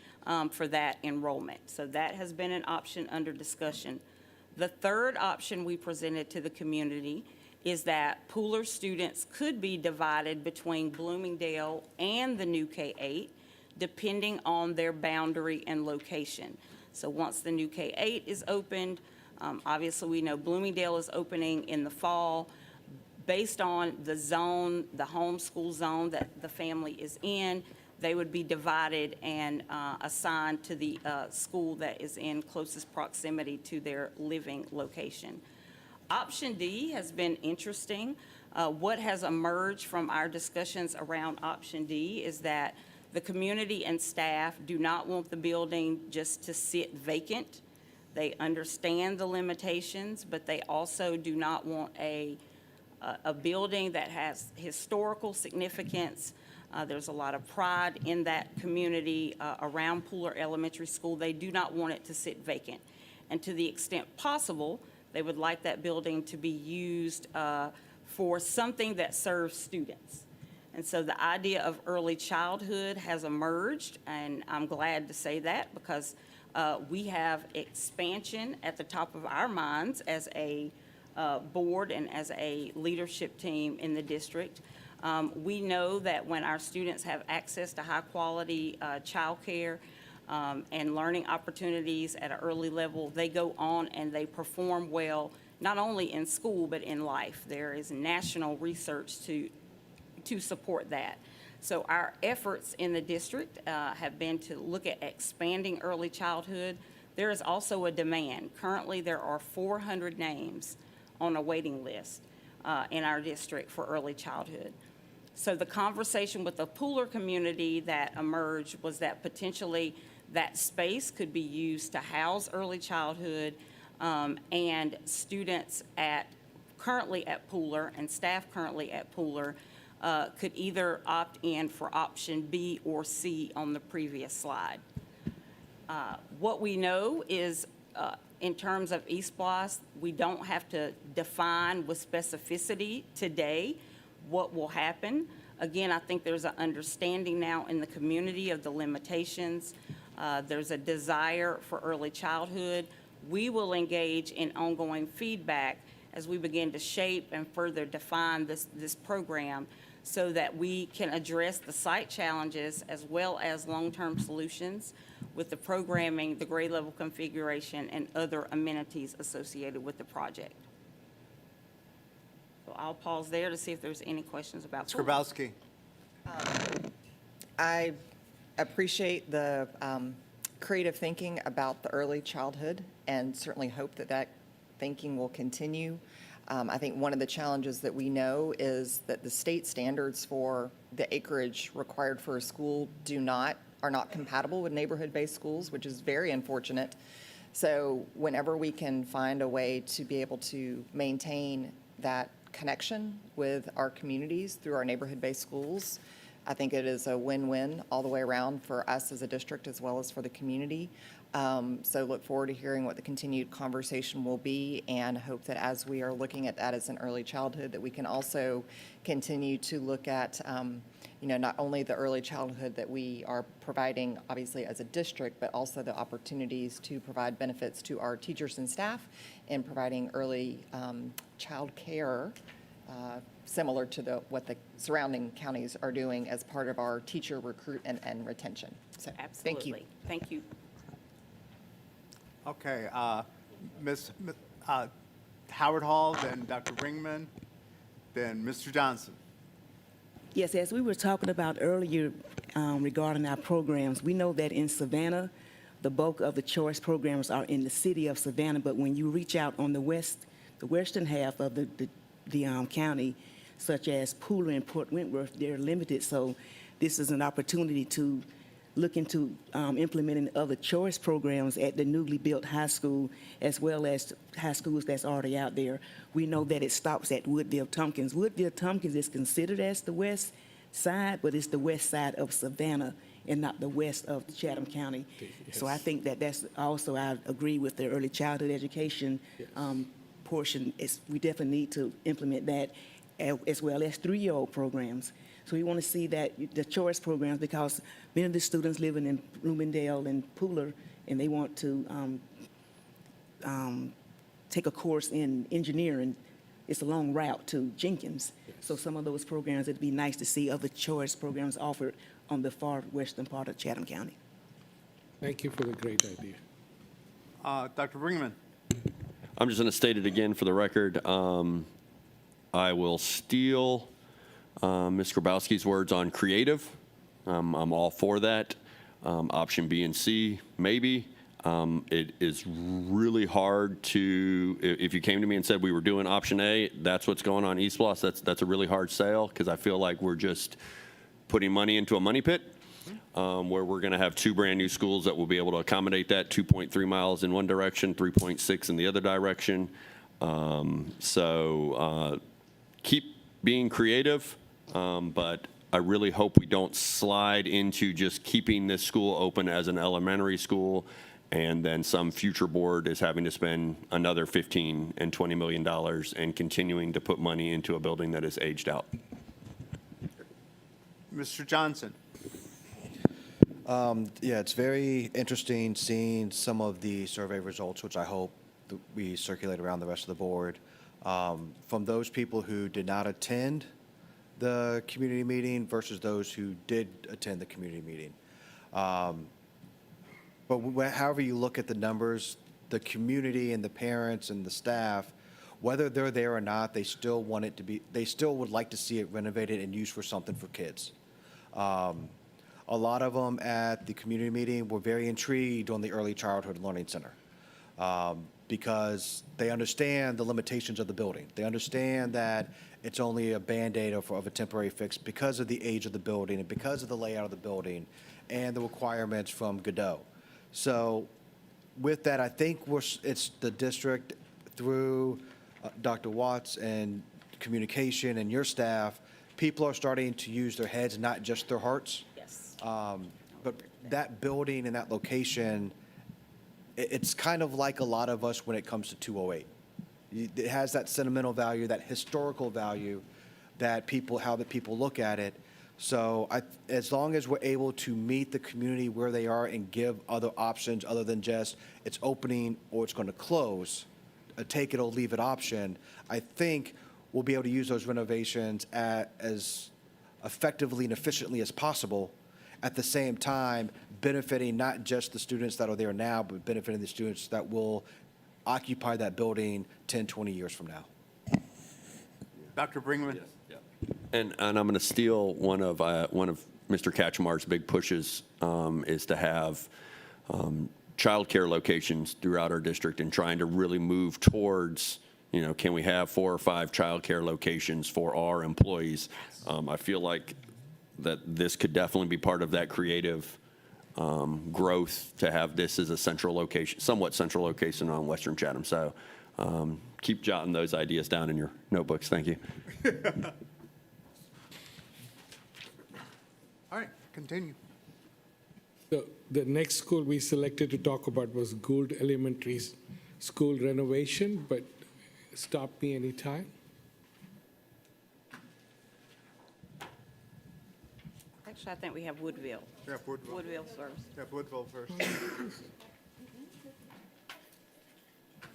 for that enrollment. So that has been an option under discussion. The third option we presented to the community is that Pooler students could be divided between Bloomingdale and the new K-8, depending on their boundary and location. So once the new K-8 is opened, obviously we know Bloomingdale is opening in the fall. Based on the zone, the homeschool zone that the family is in, they would be divided and assigned to the school that is in closest proximity to their living location. Option D has been interesting. What has emerged from our discussions around option D is that the community and staff do not want the building just to sit vacant. They understand the limitations, but they also do not want a building that has historical significance. There's a lot of pride in that community around Pooler Elementary School. They do not want it to sit vacant. And to the extent possible, they would like that building to be used for something that serves students. And so the idea of early childhood has emerged, and I'm glad to say that because we have expansion at the top of our minds as a board and as a leadership team in the district. We know that when our students have access to high-quality childcare and learning opportunities at an early level, they go on and they perform well, not only in school but in life. There is national research to support that. So our efforts in the district have been to look at expanding early childhood. There is also a demand. Currently, there are 400 names on a waiting list in our district for early childhood. So the conversation with the Pooler community that emerged was that potentially that space could be used to house early childhood, and students currently at Pooler and staff currently at Pooler could either opt in for option B or C on the previous slide. What we know is, in terms of EastBLOS, we don't have to define with specificity today what will happen. Again, I think there's an understanding now in the community of the limitations. There's a desire for early childhood. We will engage in ongoing feedback as we begin to shape and further define this program so that we can address the site challenges as well as long-term solutions with the programming, the grade level configuration, and other amenities associated with the project. So I'll pause there to see if there's any questions about Ms. Grabowski. I appreciate the creative thinking about the early childhood and certainly hope that that thinking will continue. I think one of the challenges that we know is that the state standards for the acreage required for a school are not compatible with neighborhood-based schools, which is very unfortunate. So whenever we can find a way to be able to maintain that connection with our communities through our neighborhood-based schools, I think it is a win-win all the way around for us as a district as well as for the community. So look forward to hearing what the continued conversation will be, and hope that as we are looking at that as an early childhood, that we can also continue to look at not only the early childhood that we are providing obviously as a district, but also the opportunities to provide benefits to our teachers and staff in providing early child care, similar to what the surrounding counties are doing as part of our teacher recruit and retention. So, thank you. Absolutely. Thank you. Okay, Ms. Howard Hall, then Dr. Ringman, then Mr. Johnson. Yes, as we were talking about earlier regarding our programs, we know that in Savannah, the bulk of the choice programs are in the city of Savannah, but when you reach out on the western half of the county, such as Pooler and Port Wentworth, they're limited. So this is an opportunity to look into implementing other choice programs at the newly built high school, as well as high schools that's already out there. We know that it stops at Woodville-Tompkins. Woodville-Tompkins is considered as the west side, but it's the west side of Savannah and not the west of Chatham County. Yes. So I think that's also, I agree with the early childhood education portion. We definitely need to implement that, as well as 3-year-old programs. So we want to see that the choice programs, because many of the students living in Bloomingdale and Pooler, and they want to take a course in engineering. It's a long route to Jenkins. Yes. So some of those programs, it'd be nice to see other choice programs offered on the far western part of Chatham County. Thank you for the great idea. Dr. Ringman. I'm just going to state it again for the record. I will steal Ms. Grabowski's words on creative. I'm all for that. Option B and C, maybe. It is really hard to, if you came to me and said we were doing option A, that's what's going on EastBLOS, that's a really hard sale, because I feel like we're just putting money into a money pit, where we're going to have 2 brand new schools that will be able to accommodate that, 2.3 miles in one direction, 3.6 in the other direction. Keep being creative, but I really hope we don't slide into just keeping this school open as an elementary school, and then some future board is having to spend another $15 and $20 million and continuing to put money into a building that is aged out. Mr. Johnson. Yeah, it's very interesting seeing some of the survey results, which I hope that we circulate around the rest of the board, from those people who did not attend the community meeting versus those who did attend the community meeting. But however you look at the numbers, the community and the parents and the staff, whether they're there or not, they still want it to be, they still would like to see it renovated and used for something for kids. A lot of them at the community meeting were very intrigued on the Early Childhood Learning Center because they understand the limitations of the building. They understand that it's only a Band-Aid of a temporary fix because of the age of the building and because of the layout of the building and the requirements from Godot. So with that, I think it's the district through Dr. Watts and communication and your staff, people are starting to use their heads, not just their hearts. Yes. But that building and that location, it's kind of like a lot of us when it comes to 208. It has that sentimental value, that historical value, that how the people look at it. So as long as we're able to meet the community where they are and give other options other than just it's opening or it's going to close, a take it or leave it option, I think we'll be able to use those renovations as effectively and efficiently as possible, at the same time benefiting not just the students that are there now, but benefiting the students that will occupy that building 10, 20 years from now. Dr. Brinkman? And I'm going to steal one of Mr. Katchamar's big pushes is to have childcare locations throughout our district and trying to really move towards, can we have 4 or 5 childcare locations for our employees? I feel like that this could definitely be part of that creative growth to have this as a central location, somewhat central location on Western Chatham. So keep jotting those ideas down in your notebooks. Thank you. All right, continue. So the next school we selected to talk about was Gould Elementary School renovation, but stop me anytime. Actually, I think we have Woodville. Yeah, Woodville. Woodville first. Yeah, Woodville first.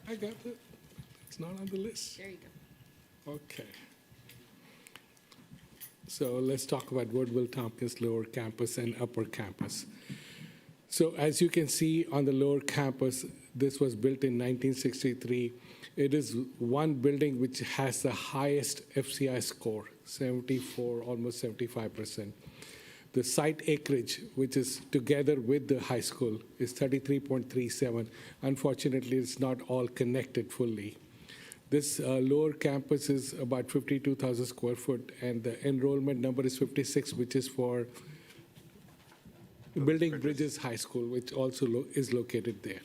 I got it. It's not on the list. There you go. Okay. So let's talk about Woodville Tompkins Lower Campus and Upper Campus. So as you can see on the lower campus, this was built in 1963. It is one building which has the highest FCI score, 74, almost 75%. The site acreage, which is together with the high school, is 33.37. Unfortunately, it's not all connected fully. This lower campus is about 52,000 square foot, and the enrollment number is 56, which is for Building Bridges High School, which also is located there.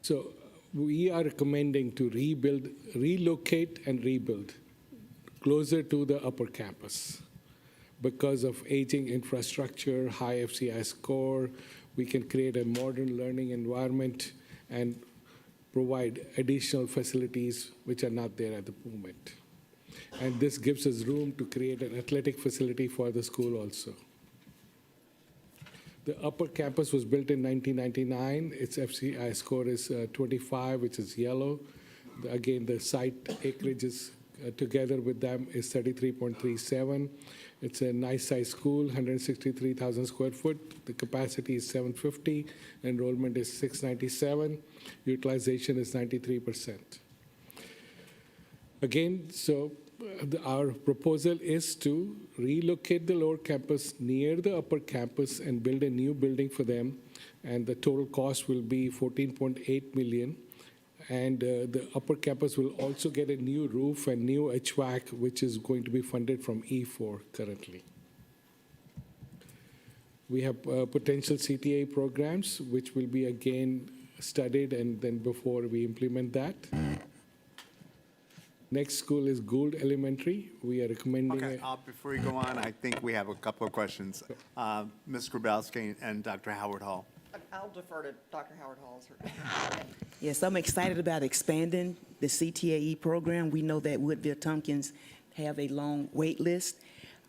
So we are recommending to relocate and rebuild closer to the upper campus. Because of aging infrastructure, high FCI score, we can create a modern learning environment and provide additional facilities which are not there at the moment. And this gives us room to create an athletic facility for the school also. The upper campus was built in 1999. Its FCI score is 25, which is yellow. Again, the site acreage is together with them is 33.37. It's a nice size school, 163,000 square foot. The capacity is 750. Enrollment is 697. Utilization is 93%. Again, so our proposal is to relocate the lower campus near the upper campus and build a new building for them. And the total cost will be $14.8 million. And the upper campus will also get a new roof and new HVAC, which is going to be funded from E4 currently. We have potential CTA programs, which will be again studied and then before we implement that. Next school is Gould Elementary. We are recommending. Okay, before you go on, I think we have a couple of questions. Ms. Grabowski and Dr. Howard Hall. I'll defer to Dr. Howard Hall. Yes, I'm excited about expanding the CTAE program. We know that Woodville Tompkins have a long wait list.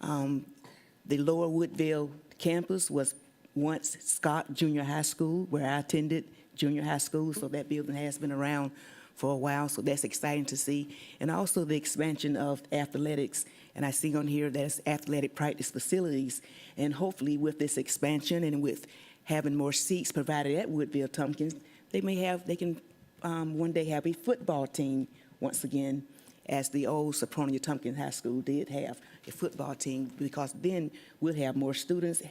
The Lower Woodville campus was once Scott Junior High School, where I attended junior high school, so that building has been around for a while, so that's exciting to see. And also the expansion of athletics, and I see on here that's athletic practice facilities, and hopefully with this expansion and with having more seats provided at Woodville Tompkins, they can one day have a football team once again as the old Sopronia-Tompkins High School did have a football team, because then we'll have more students,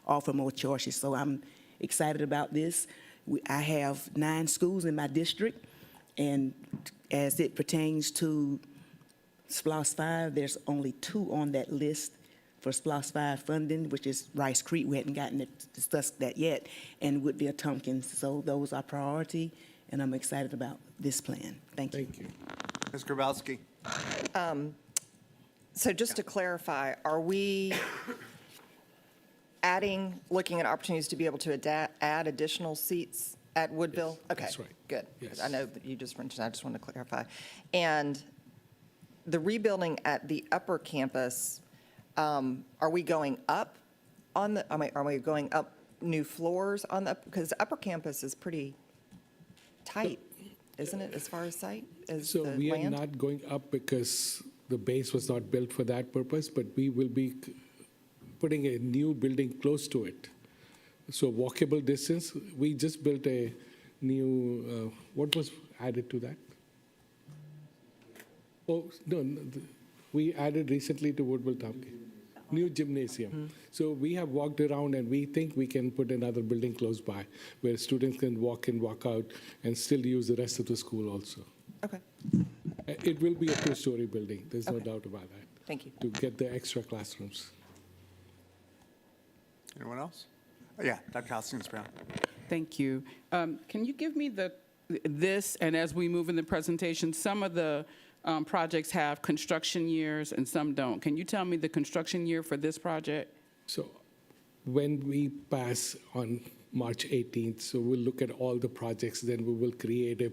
offer more choices. So I'm excited about this. I have 9 schools in my district, and as it pertains to SPLOST 5, there's only 2 on that list for SPLOST 5 funding, which is Rice Creek. We hadn't gotten to discuss that yet, and Woodville-Tompkins. So those are priority, and I'm excited about this plan. Thank you. Thank you. Ms. Grabowski? So just to clarify, are we looking at opportunities to be able to add additional seats at Woodville? Okay, that's right. good. Yes. I know that you just mentioned, I just wanted to clarify. And the rebuilding at the upper campus, are we going up are we going up new floors on the, because the upper campus is pretty tight, isn't it, as far as site, as So the we are land? not going up because the base was not built for that purpose, but we will be putting a new building close to it. So walkable distance, we just built a new, what was added to that? Oh, no, we added recently to Woodville-Tompkins, new gymnasium. So we have walked around, and we think we can put another building close by where students can walk in, walk out, and still use the rest of the school also. Okay, It will be a 2-story building, there's no Okay. doubt about that, thank you. to get the extra classrooms. Anyone else? Oh, yeah, Dr. Hastings-Brown. Thank you. Can you give me this, and as we move in the presentation, some of the projects have construction years and some don't. Can you tell me the construction year for this project? So when we pass on March 18th, so we'll look at all the projects, then we will create a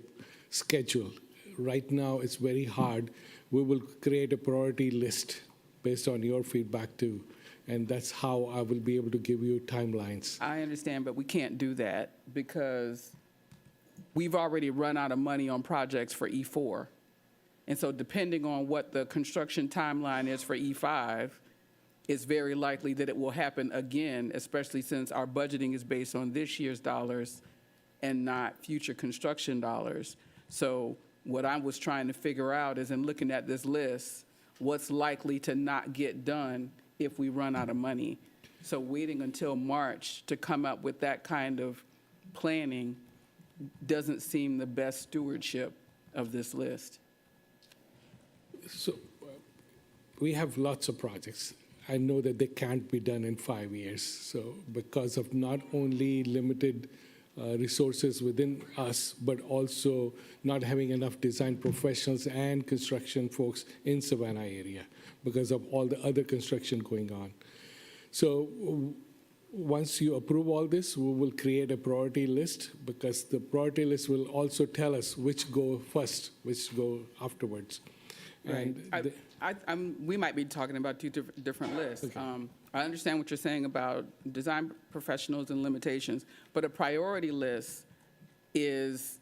schedule. Right now, it's very hard. We will create a priority list based on your feedback too, and that's how I will be able to give you timelines. I understand, but we can't do that because we've already run out of money on projects for E4. And so depending on what the construction timeline is for E5, it's very likely that it will happen again, especially since our budgeting is based on this year's dollars and not future construction dollars. So what I was trying to figure out is, in looking at this list, what's likely to not get done if we run out of money. So waiting until March to come up with that kind of planning doesn't seem the best stewardship of this list. So we have lots of projects. I know that they can't be done in 5 years. So because of not only limited resources within us, but also not having enough design professionals and construction folks in Savannah area because of all the other construction going on. So once you approve all this, we will create a priority list, because the priority list will also tell us which go first, which go afterwards. Right. And We might be talking about two different lists. Okay. I understand what you're saying about design professionals and limitations, but a priority list is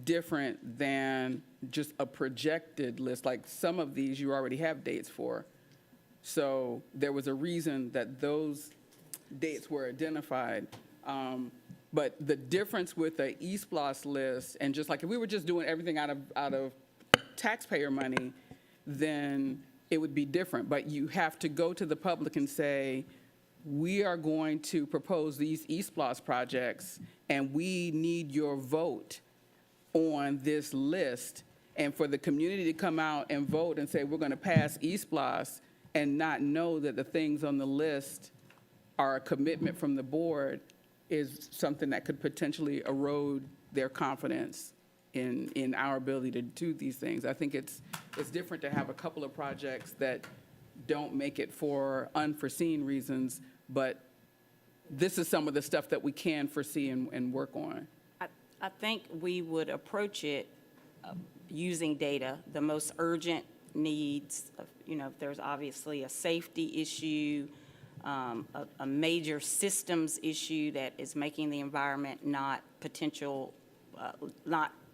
different than just a projected list. Like some of these you already have dates for. So there was a reason that those dates were identified. But the difference with the eSPLOS list, and just like if we were just doing everything out of taxpayer money, then it would be different. But you have to go to the public and say, we are going to propose these eSPLOS projects, and we need your vote on this list. And for the community to come out and vote and say, we're going to pass eSPLOS, and not know that the things on the list are a commitment from the board, is something that could potentially erode their confidence in our ability to do these things. I think it's different to have a couple of projects that don't make it for unforeseen reasons, but this is some of the stuff that we can foresee and work on. I think we would approach it using data. The most urgent needs, if there's obviously a safety issue, a major systems issue that is making the environment not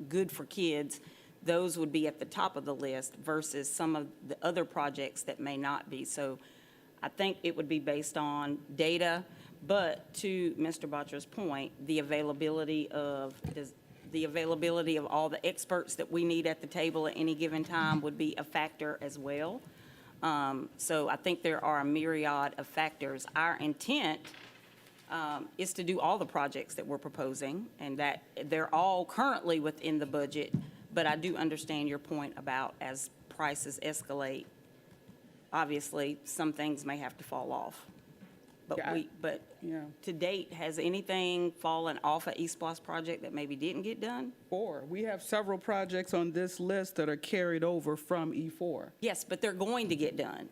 good for kids, those would be at the top of the list versus some of the other projects that may not be. So I think it would be based on data, but to Mr. Botcher's point, the availability of the availability of all the experts that we need at the table at any given time would be a factor as well. So I think there are a myriad of factors. Our intent is to do all the projects that we're proposing, and that they're all currently within the budget. But I do understand your point about as prices escalate, obviously, some things may have to fall off. But Yeah. to date, has anything fallen off of East Bluffs project that maybe didn't get done? We have several projects on this list that are carried over from E4. Yes, but they're going to get done.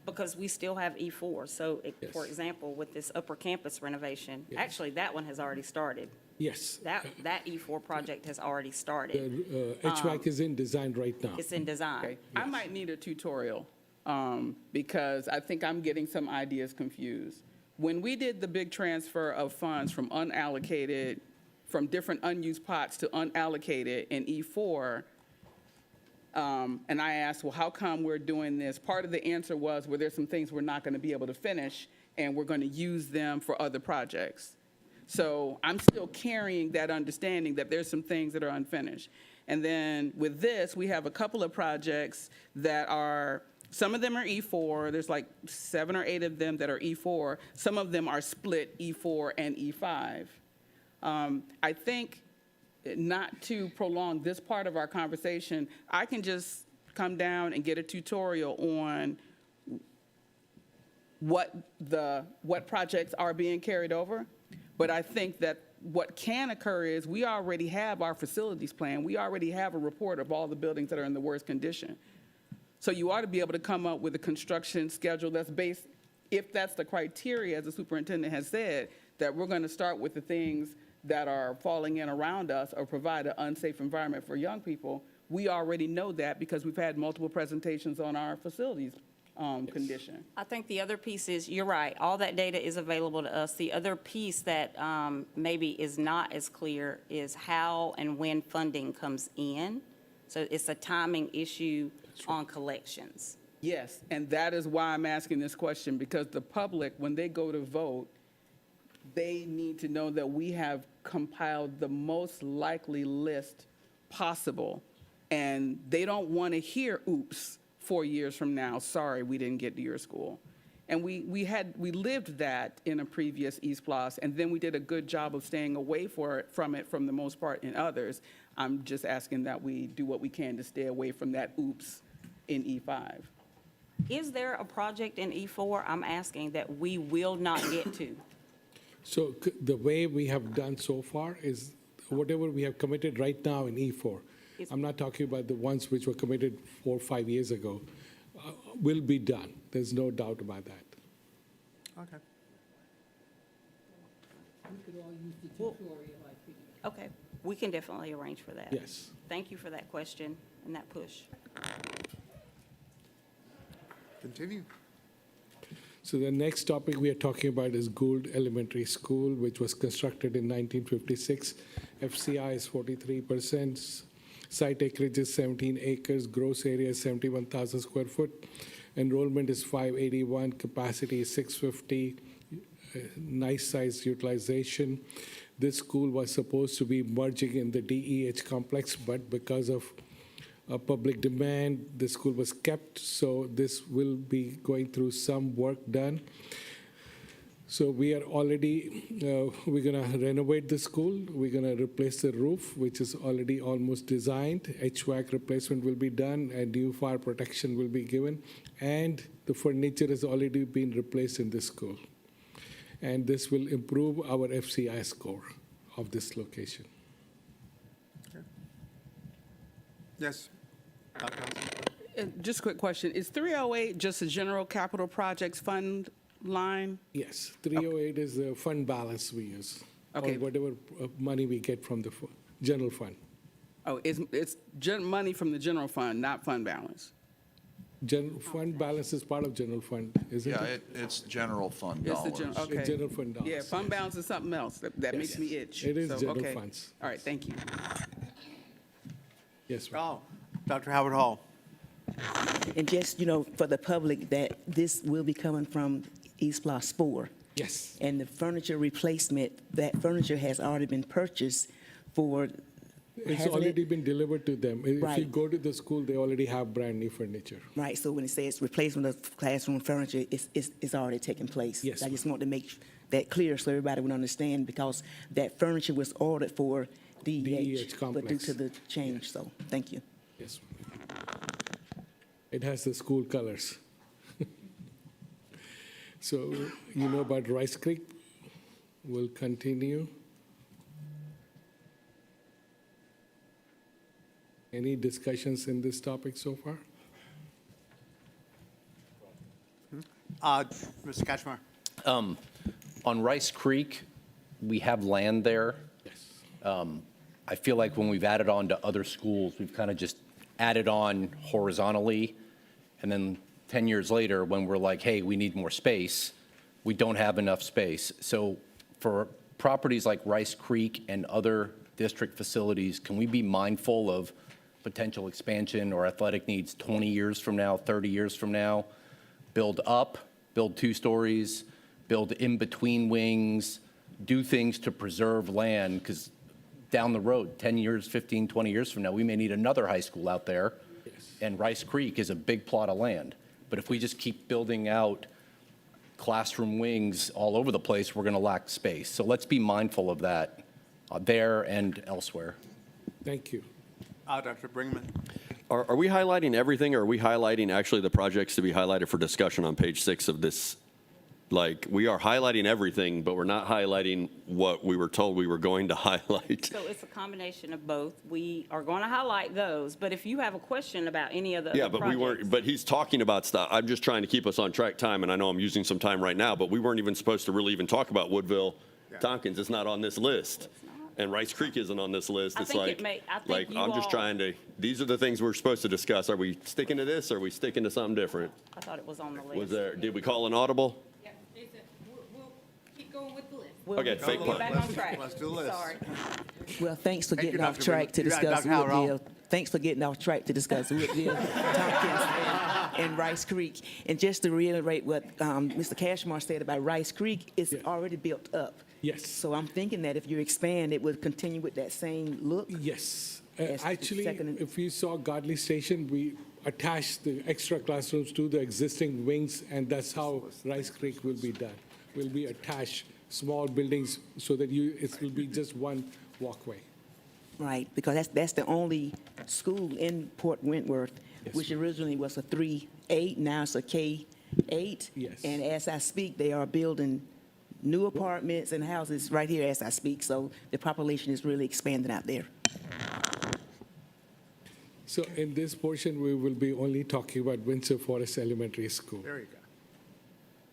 Because we still have E4. So, for example, with this upper campus renovation, actually, that one has already started. Yes. That E4 project has already started. The HVAC is in design right now. It's in design. Okay. I might need a tutorial because I think I'm getting some ideas confused. When we did the big transfer of funds from unallocated, from different unused pots to unallocated in E4, and I asked, well, how come we're doing this? Part of the answer was, well, there's some things we're not going to be able to finish, and we're going to use them for other projects. So I'm still carrying that understanding that there's some things that are unfinished. And then with this, we have a couple of projects that are, some of them are E4. There's like 7 or 8 of them that are E4. Some of them are split E4 and E5. I think, not to prolong this part of our conversation, I can just come down and get a tutorial on what projects are being carried over. But I think that what can occur is we already have our facilities plan. We already have a report of all the buildings that are in the worst condition. So you ought to be able to come up with a construction schedule that's based, if that's the criteria, as the superintendent has said, that we're going to start with the things that are falling in around us or provide an unsafe environment for young people. We already know that because we've had multiple presentations on our facilities condition. I think the other piece is, you're right, all that data is available to us. The other piece that maybe is not as clear is how and when funding comes in. So it's a timing issue on collections. Yes, and that is why I'm asking this question, because the public, when they go to vote, they need to know that we have compiled the most likely list possible. And they don't want to hear, oops, 4 years from now, sorry, we didn't get to your school. And we lived that in a previous East Bluffs, and then we did a good job of staying away from it for the most part in others. I'm just asking that we do what we can to stay away from that oops in E5. Is there a project in E4, I'm asking, that we will not get to? So the way we have done so far is whatever we have committed right now in E4. I'm not talking about the ones which were committed 4 or 5 years ago, will be done. There's no doubt about that. Okay. Okay, we can definitely arrange for that. Yes. Thank you for that question and that push. Continue. So the next topic we are talking about is Gould Elementary School, which was constructed in 1956. FCI is 43%. Site acreage is 17 acres. Gross area is 71,000 square foot. Enrollment is 581. Capacity is 650. Nice size utilization. This school was supposed to be merging in the DEH complex, but because of public demand, the school was kept, so this will be going through some work done. So we are already, we're going to renovate the school. We're going to replace the roof, which is already almost designed. HVAC replacement will be done, and new fire protection will be given. And the furniture has already been replaced in this school. And this will improve our FCI score of this location. Yes. Dr. Hudson? Just a quick question. Is 308 just a general capital projects fund line? Yes, 308 is the fund balance we use, Okay. or whatever money we get from the general fund. Oh, it's money from the general fund, not fund balance? General fund balance is part of general fund, isn't Yeah, it? it's general fund It's the dollars. okay. It's general fund dollars. Yeah, fund balance is something else. That makes me itch. It is So, general okay. funds. All right, thank you. Yes, ma'am. Oh, Dr. Howard Hall. And just, for the public, that this will be coming from East Bluffs 4. Yes. And the furniture replacement, that furniture has already been purchased for, It's hasn't already it? been delivered to them. If you Right. go to the school, they already have brand-new furniture. Right, so when it says replacement of classroom furniture, it's already taken place. Yes, I ma'am. just want to make that clear so everybody would understand, because that furniture was ordered for DEH, but due complex. to the change, so, thank you. Yes. It has the school colors. So you know about Rice Creek? We'll continue. Any discussions in this topic so far? Mr. Kachmar? On Rice Creek, we have land there. Yes. I feel like when we've added on to other schools, we've kind of just added on horizontally, and then 10 years later, when we're like, hey, we need more space, we don't have enough space. So for properties like Rice Creek and other district facilities, can we be mindful of potential expansion or athletic needs 20 years from now, 30 years from now? Build up, build 2 stories, build in between wings, do things to preserve land, because down the road, 10 years, 15, 20 years from now, we may need another high school out there. And Rice Creek is a big plot of land. But if we just keep building out classroom wings all over the place, we're going to lack space. So let's be mindful of that there and elsewhere. Thank you. Dr. Brinkman? Are we highlighting everything, or are we highlighting actually the projects to be highlighted for discussion on page 6 of this? Like, we are highlighting everything, but we're not highlighting what we were told we were going to highlight. So it's a combination of both. We are going to highlight those, but if you have a question about any of the Yeah, other but we projects- weren't, but he's talking about stuff. I'm just trying to keep us on track time, and I know I'm using some time right now, but we weren't even supposed to really even talk about Woodville Tompkins. It's not on this list. And Rice Creek isn't on this list. I It's think like, it may- I think like, you I'm just all- trying to, these are the things we're supposed to discuss. Are we sticking to this, or are we sticking to something different? I thought it was on the list. Was there, did we call an audible? We'll keep going with the list. We'll Okay, fake get punt. back on track. Let's do the list. Sorry. Well, thanks for Thank you, getting off Dr. track to Brinkman. Yeah, discuss Dr. Howell. Woodville. Thanks for getting off track to discuss Woodville, Tompkins, and Rice Creek. And just to reiterate what Mr. Cashmore said about Rice Creek, it's Yeah. already built up. Yes. So I'm thinking that if you expand, it would continue with that same look. Yes. Yes, the Actually, second- if you saw Godley Station, we attached the extra classrooms to the existing wings, and that's how Rice Creek will be done. Will be attached small buildings so that it will be just one walkway. Right, because that's the only school in Port Wentworth, Yes, which ma'am. originally was a 3-8, now it's a K-8. Yes. And as I speak, they are building new apartments and houses right here as I speak, so the population is really expanding out there. So in this portion, we will be only talking about Windsor Forest Elementary School. There you go.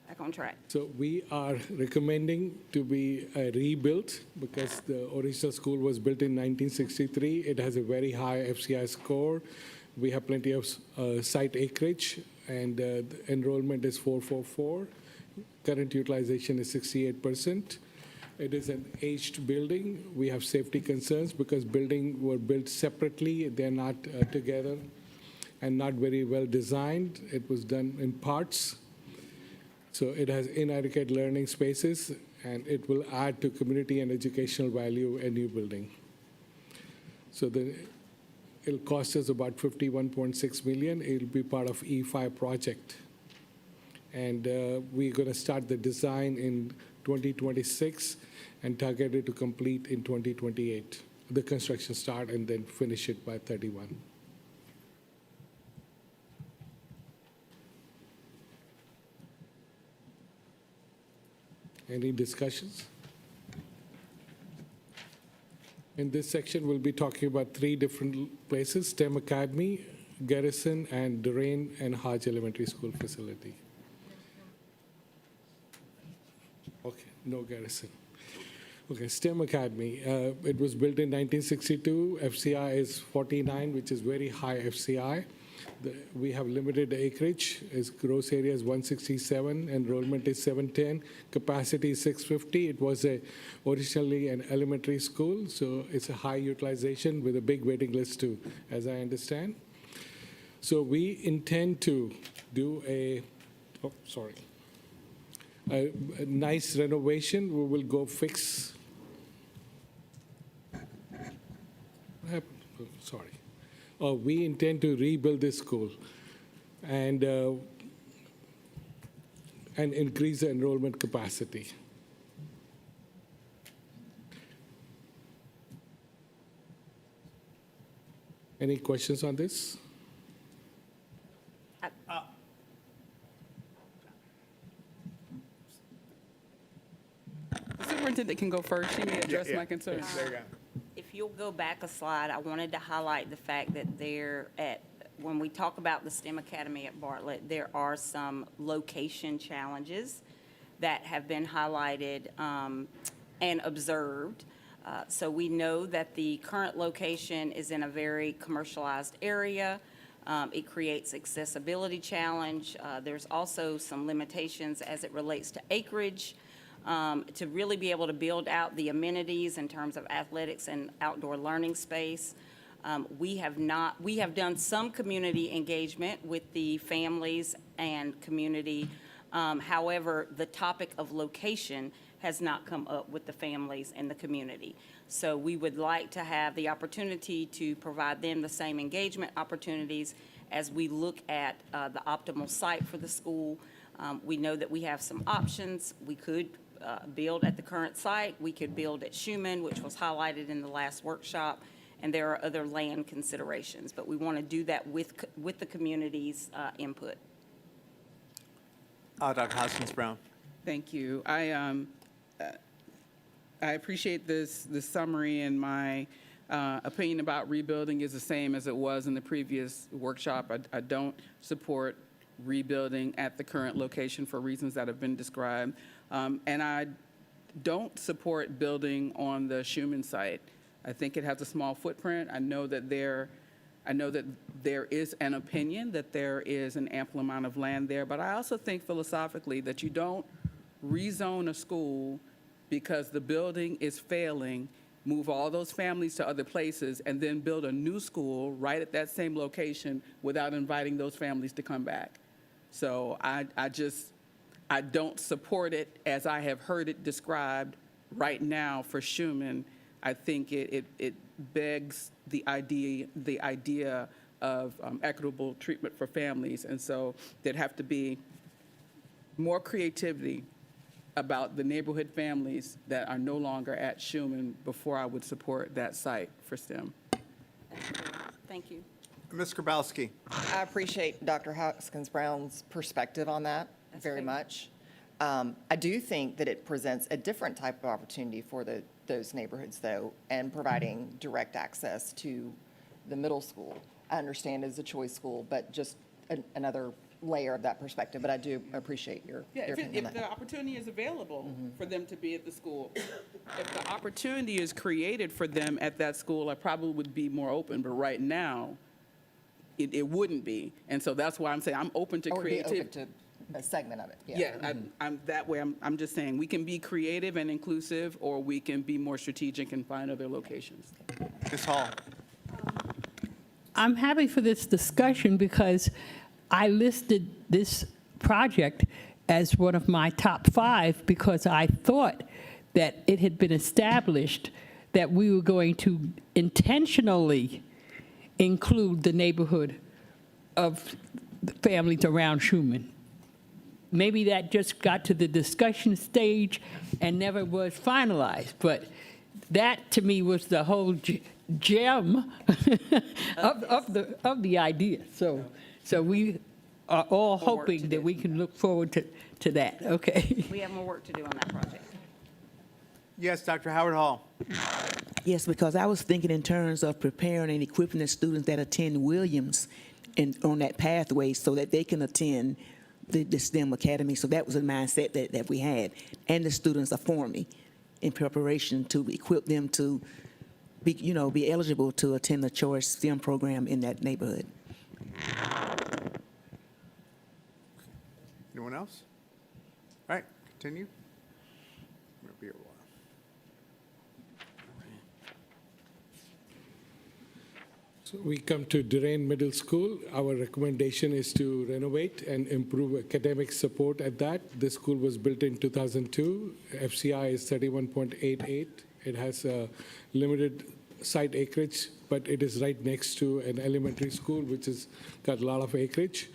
Back on track. So we are recommending to be rebuilt because the original school was built in 1963. It has a very high FCI score. We have plenty of site acreage, and the enrollment is 444. Current utilization is 68%. It is an aged building. We have safety concerns because buildings were built separately. They're not together and not very well designed. It was done in parts. So it has inadequate learning spaces, and it will add to community and educational value a new building. So it'll cost us about $51.6 million. It'll be part of E5 project. And we're going to start the design in 2026 and target it to complete in 2028. The construction start and then finish it by 31. Any discussions? In this section, we'll be talking about 3 different places: STEM Academy, Garrison, and Doraine and Hodge Elementary School facility. Okay, no Garrison. Okay, STEM Academy. It was built in 1962. FCI is 49, which is very high FCI. We have limited acreage. Its gross area is 167. Enrollment is 710. Capacity is 650. It was originally an elementary school, so it's a high utilization with a big waiting list too, as I understand. So we intend to do a nice renovation. We will go fix. What happened? Oh, sorry. We intend to rebuild this school and increase the enrollment capacity. Any questions on this? The superintendent can go first. She may address my concerns. There you go. If you'll go back a slide, I wanted to highlight the fact that when we talk about the STEM Academy at Bartlett, there are some location challenges that have been highlighted and observed. So we know that the current location is in a very commercialized area. It creates accessibility challenge. There's also some limitations as it relates to acreage. To really be able to build out the amenities in terms of athletics and outdoor learning space. We have done some community engagement with the families and community. However, the topic of location has not come up with the families and the community. So we would like to have the opportunity to provide them the same engagement opportunities as we look at the optimal site for the school. We know that we have some options. We could build at the current site. We could build at Schumann, which was highlighted in the last workshop, and there are other land considerations. But we want to do that with the community's input. Dr. Hoskins-Brown. Thank you. I appreciate this summary, and my opinion about rebuilding is the same as it was in the previous workshop. I don't support rebuilding at the current location for reasons that have been described. And I don't support building on the Schumann site. I think it has a small footprint. I know that there is an opinion that there is an ample amount of land there, but I also think philosophically that you don't rezone a school because the building is failing, move all those families to other places, and then build a new school right at that same location without inviting those families to come back. So I don't support it as I have heard it described right now for Schumann. I think it begs the idea of equitable treatment for families. And so there'd have to be more creativity about the neighborhood families that are no longer at Schumann before I would support that site for STEM. Thank you. Ms. Grabowski. I appreciate Dr. Hoskins-Brown's perspective on that very much. I do think that it presents a different type of opportunity for those neighborhoods, though, and providing direct access to the middle school. I understand it's a choice school, but just another layer of that perspective. But I do appreciate your opinion. If the opportunity is available for them to be at the school, if the opportunity is created for them at that school, I probably would be more open. But right now, it wouldn't be. And so that's why I'm saying I'm open to creativity. Open to a segment of it. Yeah, I'm that way. I'm just saying we can be creative and inclusive, or we can be more strategic and find other locations. Ms. Hall. I'm happy for this discussion because I listed this project as one of my top 5 because I thought that it had been established that we were going to intentionally include the neighborhood of the families around Schumann. Maybe that just got to the discussion stage and never was finalized, but that to me was the whole gem of the idea. So we are all hoping that we can look forward to that. Okay. We have more work to do on that project. Yes, Dr. Howard Hall. Yes, because I was thinking in terms of preparing and equipping the students that attend Williams and on that pathway so that they can attend the STEM Academy. So that was a mindset that we had. And the students are forming in preparation to equip them to be eligible to attend the choice STEM program in that neighborhood. Anyone else? All right, continue. It'll be a while. So we come to Durant Middle School. Our recommendation is to renovate and improve academic support at that. This school was built in 2002. FCI is 31.88. It has a limited site acreage, but it is right next to an elementary school, which has got a lot of acreage.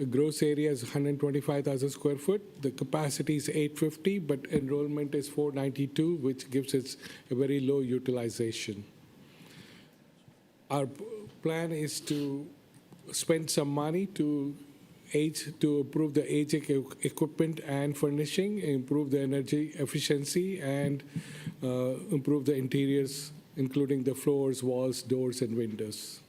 Gross area is 125,000 square foot. The capacity is 850, but enrollment is 492, which gives it a very low utilization. Our plan is to spend some money to improve the age equipment and furnishing, improve the energy efficiency, and improve the interiors, including the floors, walls, doors, and windows.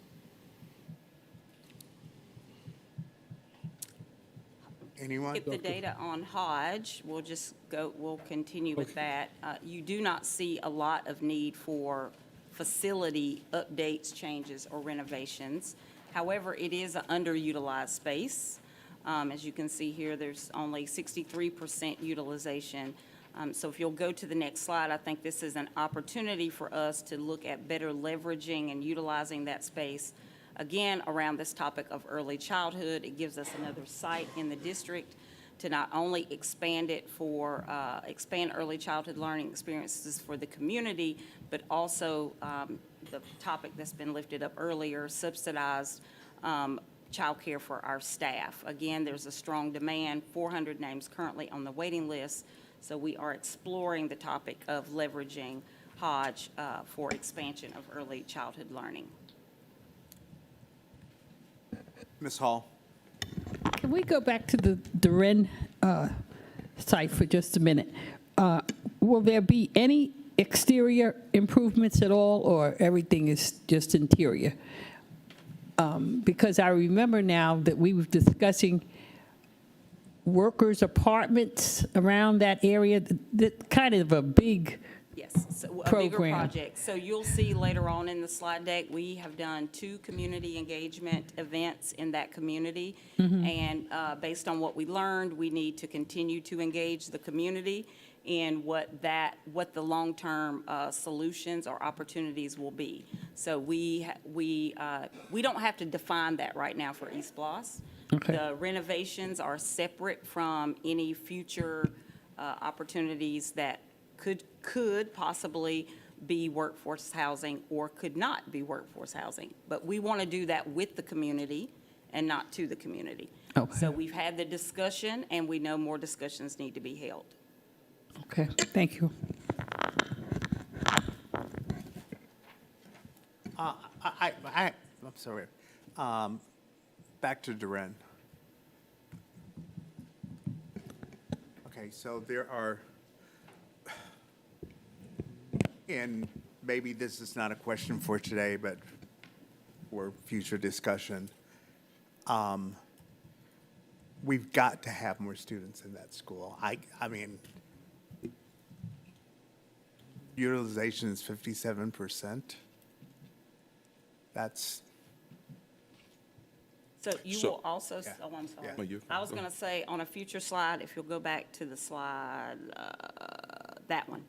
Anyone? Get the data on Hodge. We'll continue with that. You do not see a lot of need for facility updates, changes, or renovations. However, it is an underutilized space. As you can see here, there's only 63% utilization. So if you'll go to the next slide, I think this is an opportunity for us to look at better leveraging and utilizing that space. Again, around this topic of early childhood, it gives us another site in the district to not only expand early childhood learning experiences for the community, but also the topic that's been lifted up earlier, subsidized childcare for our staff. Again, there's a strong demand, 400 names currently on the waiting list, so we are exploring the topic of leveraging Hodge for expansion of early childhood learning. Ms. Hall? Can we go back to the Duren site for just a minute? Will there be any exterior improvements at all, or everything is just interior? Because I remember now that we were discussing workers' apartments around that area, that kind of a big Yes, so a bigger program. project. So you'll see later on in the slide deck, we have done 2 community engagement events in that community. And based on what we learned, we need to continue to engage the community in what the long-term solutions or opportunities will be. So we don't have to define that right now for East Bloss. Okay. The renovations are separate from any future opportunities that could possibly be workforce housing or could not be workforce housing. But we want to do that with the community and not to the community. Okay. So we've had the discussion, and we know more discussions need to be held. Okay, thank you. I'm sorry. Back to Duren. Okay, so there are, and maybe this is not a question for today, but for future discussion. We've got to have more students in that school. I mean, utilization is 57%. That's, So you will also, oh, I'm sorry. Yeah. I was going to say, on a future slide, if you'll go back to the slide, that one,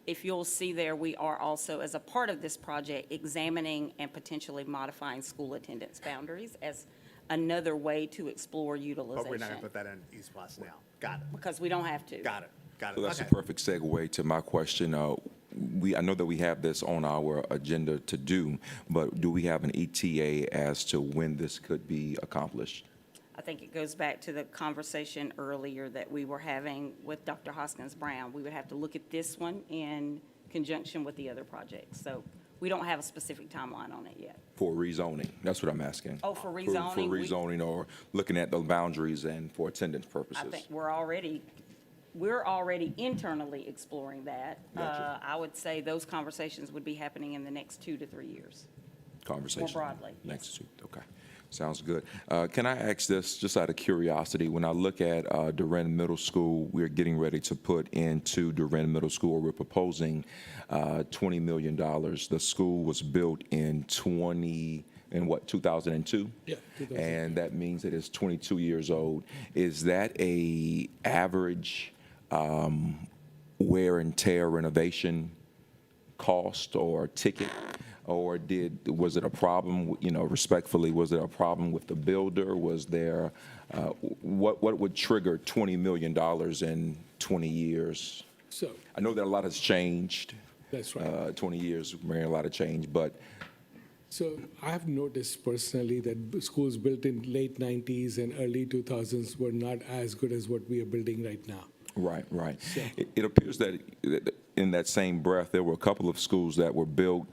if you'll see there, we are also, as a part of this project, examining and potentially modifying school attendance boundaries as another way to explore utilization. but we're not going to put that in East Boston now. Got it. Because we don't have to. Got it. Got it. So that's Okay. a perfect segue to my question. I know that we have this on our agenda to do, but do we have an ETA as to when this could be accomplished? I think it goes back to the conversation earlier that we were having with Dr. Hoskins Brown. We would have to look at this one in conjunction with the other projects. So we don't have a specific timeline on it yet. For rezoning, that's what I'm asking. Oh, for For rezoning? rezoning or looking at the boundaries and for attendance I purposes. think we're already internally exploring that. Gotcha. I would say those conversations would be happening in the next 2 to 3 years. Conversation. broadly, yes. Next week, okay. Sounds good. Can I ask this, just out of curiosity, when I look at Duren Middle School, we're getting ready to put into Duren Middle School, we're proposing $20 million. The school was built in 2002? Yeah, 2000. And that means that it's 22 years old. Is that a average wear and tear renovation cost or ticket Or was it a problem, respectfully, was it a problem with the builder? Was there, what would trigger $20 million in 20 years? So, I know that a lot has changed. that's right. 20 years, bringing a lot of change, but So I've noticed personally that schools built in late 90s and early 2000s were not as good as what we are building right now. right. It appears that in that same breath, there were a couple of schools that were built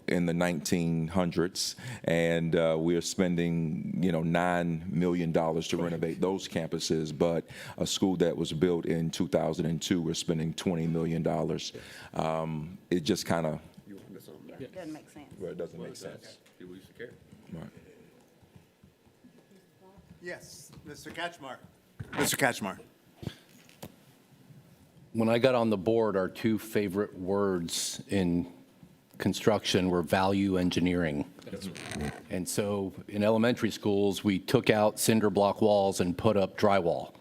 in the 1900s, and we're spending, $9 million to renovate those campuses. But a school that was built in 2002, we're spending $20 million. It just kind of, Doesn't make sense. well, it doesn't make sense. Right. Yes, Mr. Ketchmark. Mr. Ketchmark. When I got on the board, our two favorite words in construction were value engineering. And so in elementary schools, we took out cinder block walls and put up drywall,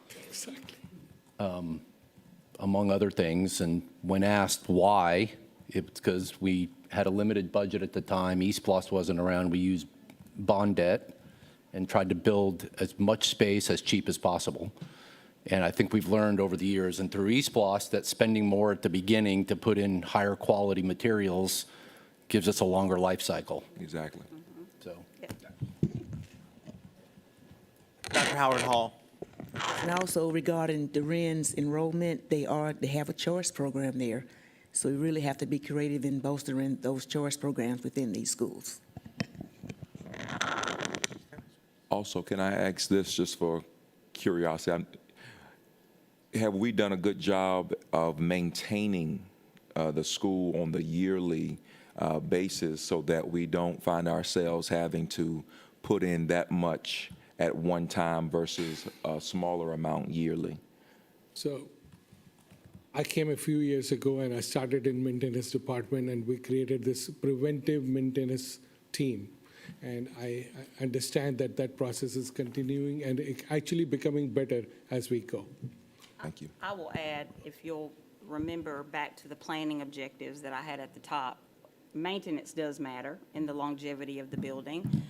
among other things. And when asked why, it's because we had a limited budget at the time. East Plus wasn't around. We used bond debt and tried to build as much space as cheap as possible. And I think we've learned over the years and through East Plus that spending more at the beginning to put in higher quality materials gives us a longer life cycle. Exactly. So, Dr. Howard Hall. And also regarding Duran's enrollment, they have a choice program there. So we really have to be creative in bolstering those choice programs within these schools. Also, can I ask this just for curiosity? Have we done a good job of maintaining the school on the yearly basis so that we don't find ourselves having to put in that much at one time versus a smaller amount yearly? So I came a few years ago and I started in maintenance department and we created this preventive maintenance team. And I understand that that process is continuing and actually becoming better as we go. Thank you. I will add, if you'll remember back to the planning objectives that I had at the top, maintenance does matter in the longevity of the building.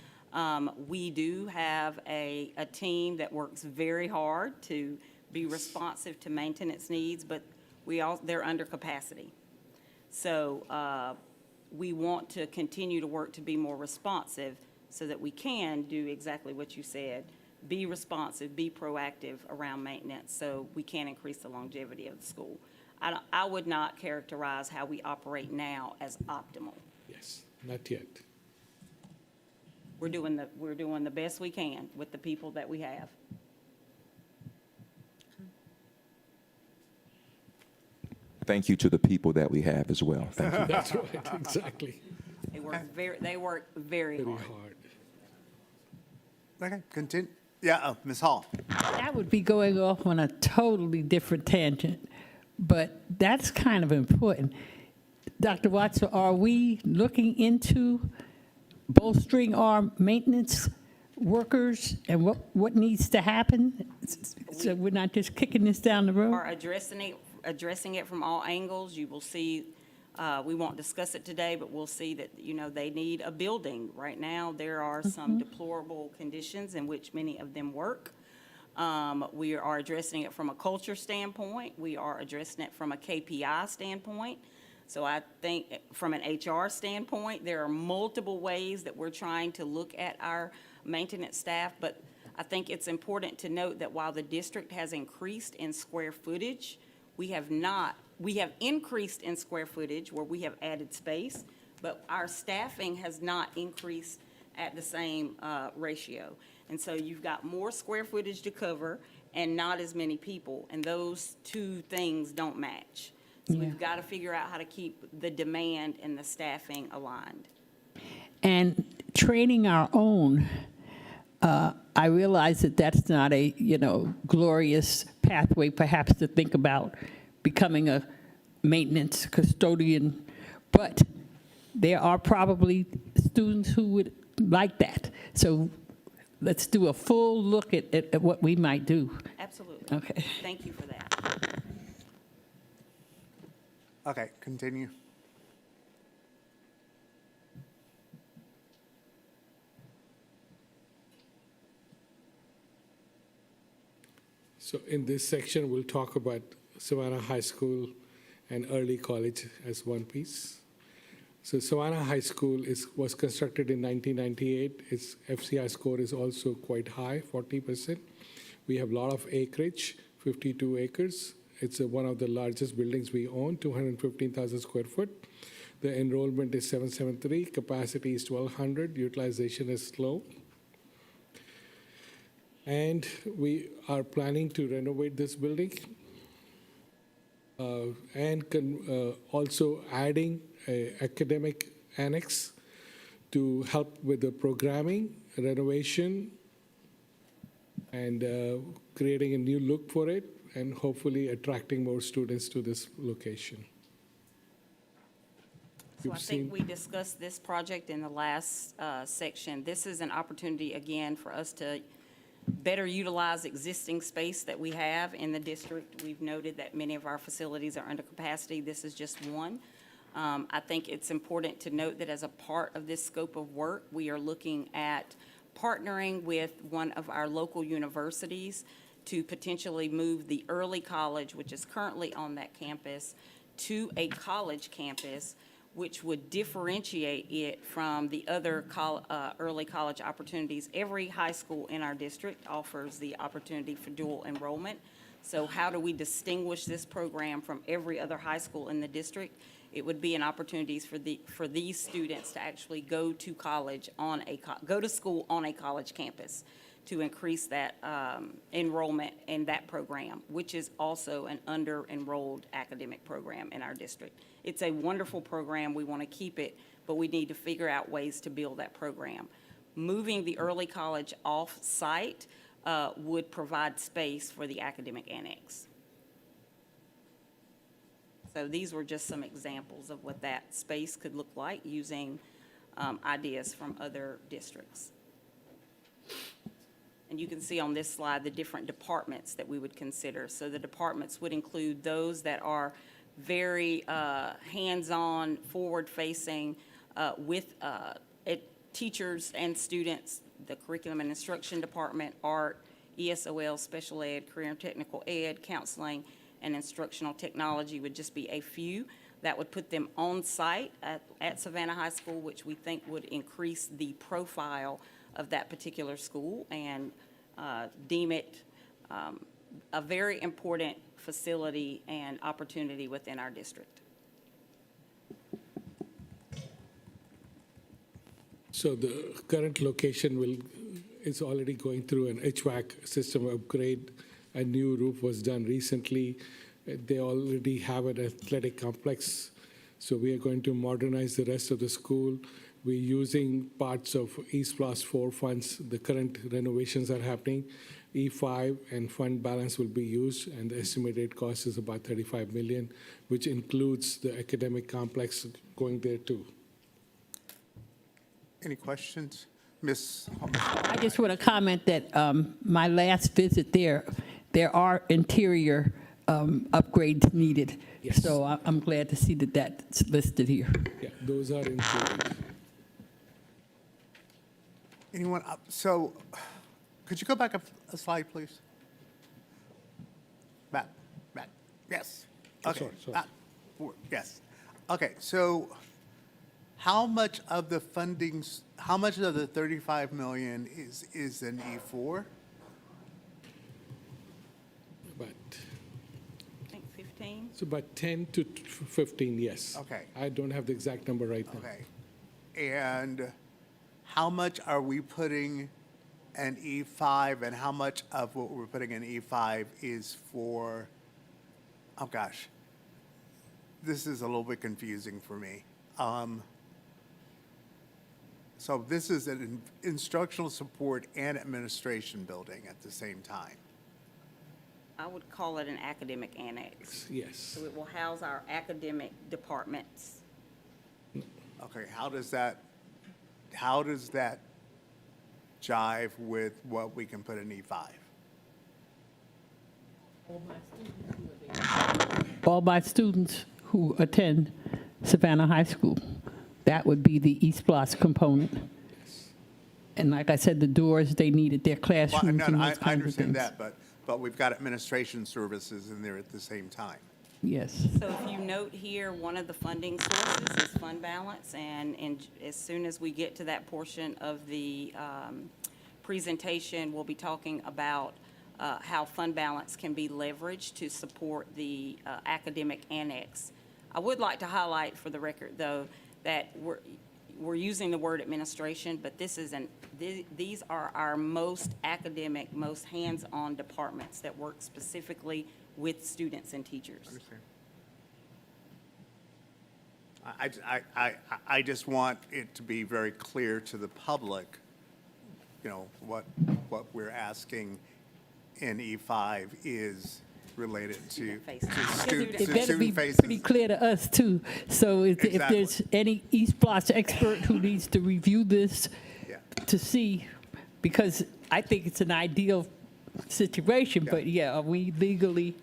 We do have a team that works very hard to be responsive to maintenance needs, but they're under capacity. So we want to continue to work to be more responsive so that we can do exactly what you said, be responsive, be proactive around maintenance so we can increase the longevity of the school. I would not characterize how we operate now as optimal. Yes, not yet. We're doing the best we can with the people that we have. Thank you to the people that we have as well. Thank you. That's right, exactly. They work very Very hard. hard. Okay, continue. Yeah, Ms. Hall. That would be going off on a totally different tangent, but that's kind of important. Dr. Watson, are we looking into bolstering our maintenance workers and what needs to happen? So we're not just kicking this down the road? Are addressing it from all angles. You will see, we won't discuss it today, but we'll see that, they need a building. Right now, there are some deplorable conditions in which many of them work. We are addressing it from a culture standpoint. We are addressing it from a KPI standpoint. So I think from an HR standpoint, there are multiple ways that we're trying to look at our maintenance staff, but I think it's important to note that while the district has increased in square footage, we have increased in square footage where we have added space, but our staffing has not increased at the same ratio. And so you've got more square footage to cover and not as many people, and those two things don't match. So we've got to figure out how to keep the demand and the staffing aligned. And training our own, I realize that that's not a, glorious pathway perhaps to think about becoming a maintenance custodian, but there are probably students who would like that. So let's do a full look at what we might do. Absolutely. Okay. Thank you for that. So in this section, we'll talk about Savannah High School and early college as one piece. So Savannah High School was constructed in 1998. Its FCI score is also quite high, 40%. We have a lot of acreage, 52 acres. It's one of the largest buildings we own, 215,000 square foot. The enrollment is 773, capacity is 1,200, utilization is low. And we are planning to renovate this building and also adding an academic annex to help with the programming, renovation, and creating a new look for it, and hopefully attracting more students to this location. So I think we discussed this project in the last section. This is an opportunity, again, for us to better utilize existing space that we have in the district. We've noted that many of our facilities are under capacity. This is just one. I think it's important to note that as a part of this scope of work, we are looking at partnering with one of our local universities to potentially move the early college, which is currently on that campus, to a college campus, which would differentiate it from the other early college opportunities. Every high school in our district offers the opportunity for dual enrollment. So how do we distinguish this program from every other high school in the district? It would be an opportunity for these students to actually go to college go to school on a college campus to increase that enrollment in that program, which is also an under-enrolled academic program in our district. It's a wonderful program. We want to keep it, but we need to figure out ways to build that program. Moving the early college off-site would provide space for the academic annex. So these were just some examples of what that space could look like using ideas from other districts. And you can see on this slide the different departments that we would consider. So the departments would include those that are very hands-on, forward-facing with teachers and students, the curriculum and instruction department, art, ESOL, special ed, career and technical ed, counseling, and instructional technology would just be a few. That would put them on site at Savannah High School, which we think would increase the profile of that particular school and deem it a very important facility and opportunity within our district. So the current location is already going through an HVAC system upgrade. A new roof was done recently. They already have an athletic complex, so we are going to modernize the rest of the school. We're using parts of East Plus 4 funds. The current renovations are happening. E5 and fund balance will be used, and the estimated cost is about $35 million, which includes the academic complex going there too. Any questions? Ms. I just want to comment that my last visit there are interior upgrades needed. Yes. So I'm glad to see that that's listed here. Yeah, those are included. Anyone up? So could you go back up a slide, please? Back. Yes. Okay. Sorry. Back. Forward. Yes. Okay, so how much of the how much of the 35 million is an E4? But I think 15. it's about 10 to 15, yes. Okay. I don't have the exact number right now. Okay. And how much are we putting in E5, and how much of what we're putting in E5 is for, oh gosh, this is a little bit confusing for me. So this is an instructional support and administration building at the same time. I would call it an academic annex. Yes. So it will house our academic departments. Okay, how does that jive with what we can put in E5? All my students who attend Savannah High School, that would be the East Plus component. And like I said, the doors, they needed their Well, classrooms no, and no, those I kinds of understand things. that, but we've got administration services in there at the same time. Yes. So if you note here, one of the funding sources is fund balance, and as soon as we get to that portion of the presentation, we'll be talking about how fund balance can be leveraged to support the academic annex. I would like to highlight for the record, though, that we're using the word administration, but these are our most academic, most hands-on departments that work specifically with students and teachers. I just want it to be very clear to the public, you know, what we're asking in E5 is related to student It better be faces. pretty clear to us, too. So if Exactly. there's any East Bluffs expert who needs to review this Yeah. to see, because I think it's an ideal situation, but yeah, are we legally?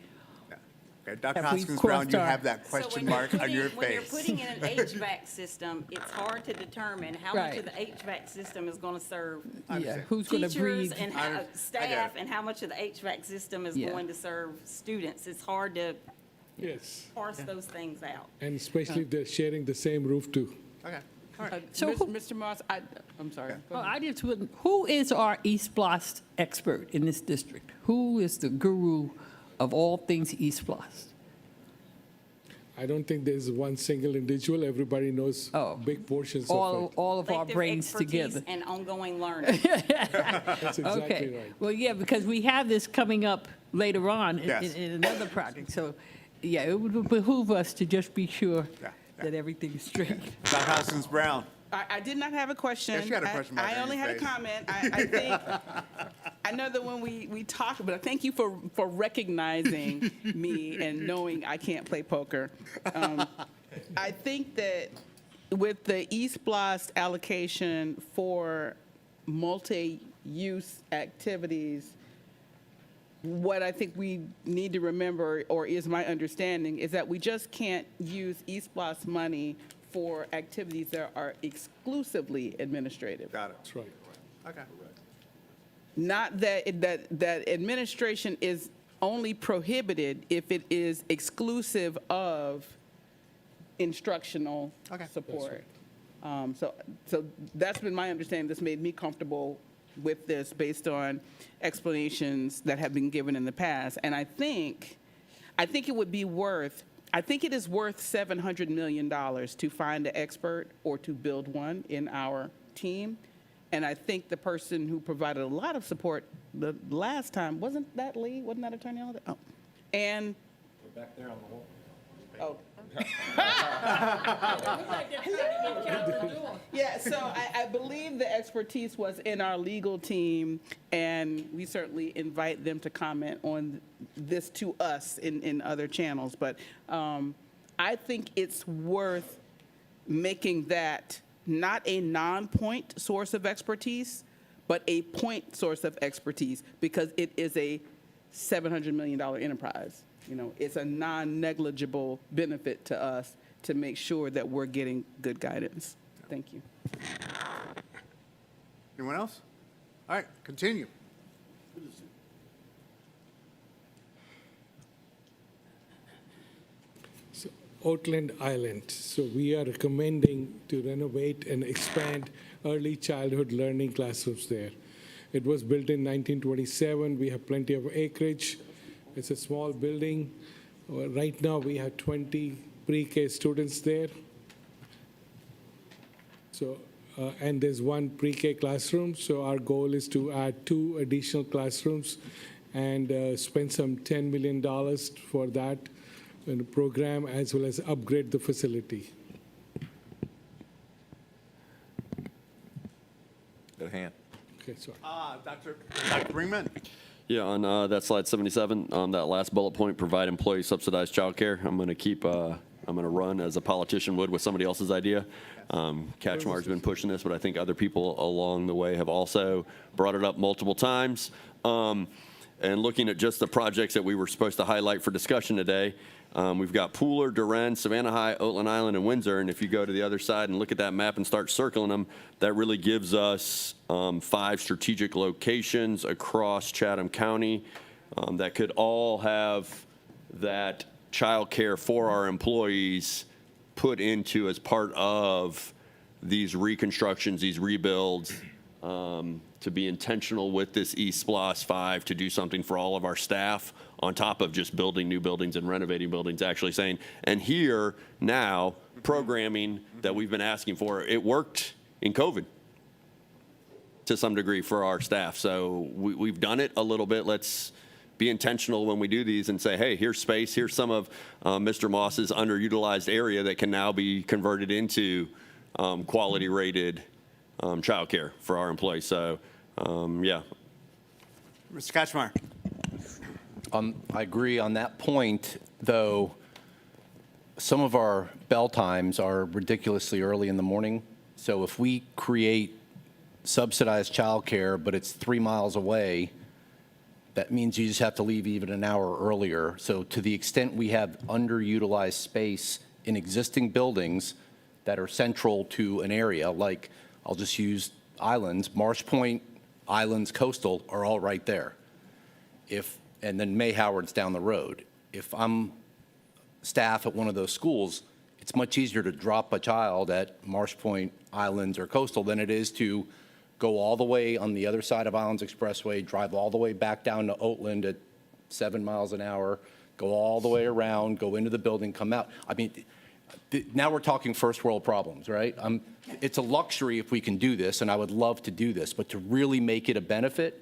Okay, Dr. Have we Hoskins Brown, crossed you our- have that question mark on your When you're face. putting in an HVAC system, it's hard to determine how much of the HVAC system is going to serve Yeah, who's going to teachers breathe? and staff, and how much of the HVAC system is Yeah. going to serve students. It's hard to Yes, parse those things out. and especially if they're sharing the same roof too. Okay, all right. So who- Mr. Moss, I'm sorry. Go Oh, ahead. I just wouldn't, who is our East Bluffs expert in this district? Who is the guru of all things East Bluffs? I don't think there's one single individual. Everybody knows Oh. big portions of it. All of our Collective brains expertise together. and ongoing learning. That's exactly Okay, right. well, yeah, because we have this coming up later on Yes. in another project. So, yeah, it would behoove us to just be sure Yeah, yeah. that everything's straight. Dr. Hoskins Brown. I did not have a question. Yes, you had a question mark I on only your had a face. comment. I think, I know that when we talked, but thank you for recognizing me and knowing I can't play poker. I think that with the East Blast allocation for multi-use activities, what I think we need to remember, or is my understanding, is that we just can't use East Blast money for activities that are exclusively administrative. Got it. That's right. Okay. Not that administration is only prohibited if it is exclusive of instructional Okay. support. So that's been my understanding. This made me comfortable with this based on explanations that have been given in the past. And I think it would be worth, I think it is worth $700 million to find an expert or to build one in our team. And I think the person who provided a lot of support the last time, wasn't that Lee? Wasn't that Attorney Holliday? Oh. And. Back there on the wall. Oh. Yeah, so I believe the expertise was in our legal team, and we certainly invite them to comment on this to us in other channels. But I think it's worth making that not a non-point source of expertise, but a point source of expertise, because it is a $700 million enterprise. You know, it's a non-negligible benefit to us to make sure that we're getting good guidance. Thank you. Anyone else? All right, continue. Oakland Island. So we are recommending to renovate and expand early childhood learning classrooms there. It was built in 1927. We have plenty of acreage. It's a small building. Right now, we have 20 pre-K students there. So, and there's one pre-K classroom. So our goal is to add 2 additional classrooms and spend some $10 million for that in the program, as well as upgrade the facility. Got a hand. Okay, sorry. Dr. Brinkman? Yeah, on that slide 77, that last bullet point, provide employee subsidized childcare. I'm going to keep, I'm going to run as a politician would with somebody else's idea. Catchmark's been pushing this, but I think other people along the way have also brought it up multiple times. and looking at just the projects that we were supposed to highlight for discussion today, we've got Pooler, Duren, Savannah High, Oatland Island, and Windsor. And if you go to the other side and look at that map and start circling them, that really gives us 5 strategic locations across Chatham County that could all have that childcare for our employees put into as part of these reconstructions, these rebuilds, to be intentional with this eSplosh 5 to do something for all of our staff on top of just building new buildings and renovating buildings, actually saying, and here now, programming that we've been asking for. It worked in COVID to some degree for our staff. So we've done it a little bit. Let's be intentional when we do these and say, hey, here's space. Here's some of Mr. Moss's underutilized area that can now be converted into quality rated childcare for our employees. So, yeah. Mr. Kachmar. I agree on that point, though some of our bell times are ridiculously early in the morning. So if we create subsidized childcare, but it's 3 miles away, that means you just have to leave even an hour earlier. So to the extent we have underutilized space in existing buildings that are central to an area, like I'll just use Islands, Marsh Point, Islands, Coastal are all right there. And then May Howard's down the road. If I'm staff at one of those schools, it's much easier to drop a child at Marsh Point, Islands, or Coastal than it is to go all the way on the other side of Islands Expressway, drive all the way back down to Oatland at 7 miles an hour, go all the way around, go into the building, come out. I mean, now we're talking first world problems, right? It's a luxury if we can do this, and I would love to do this, but to really make it a benefit,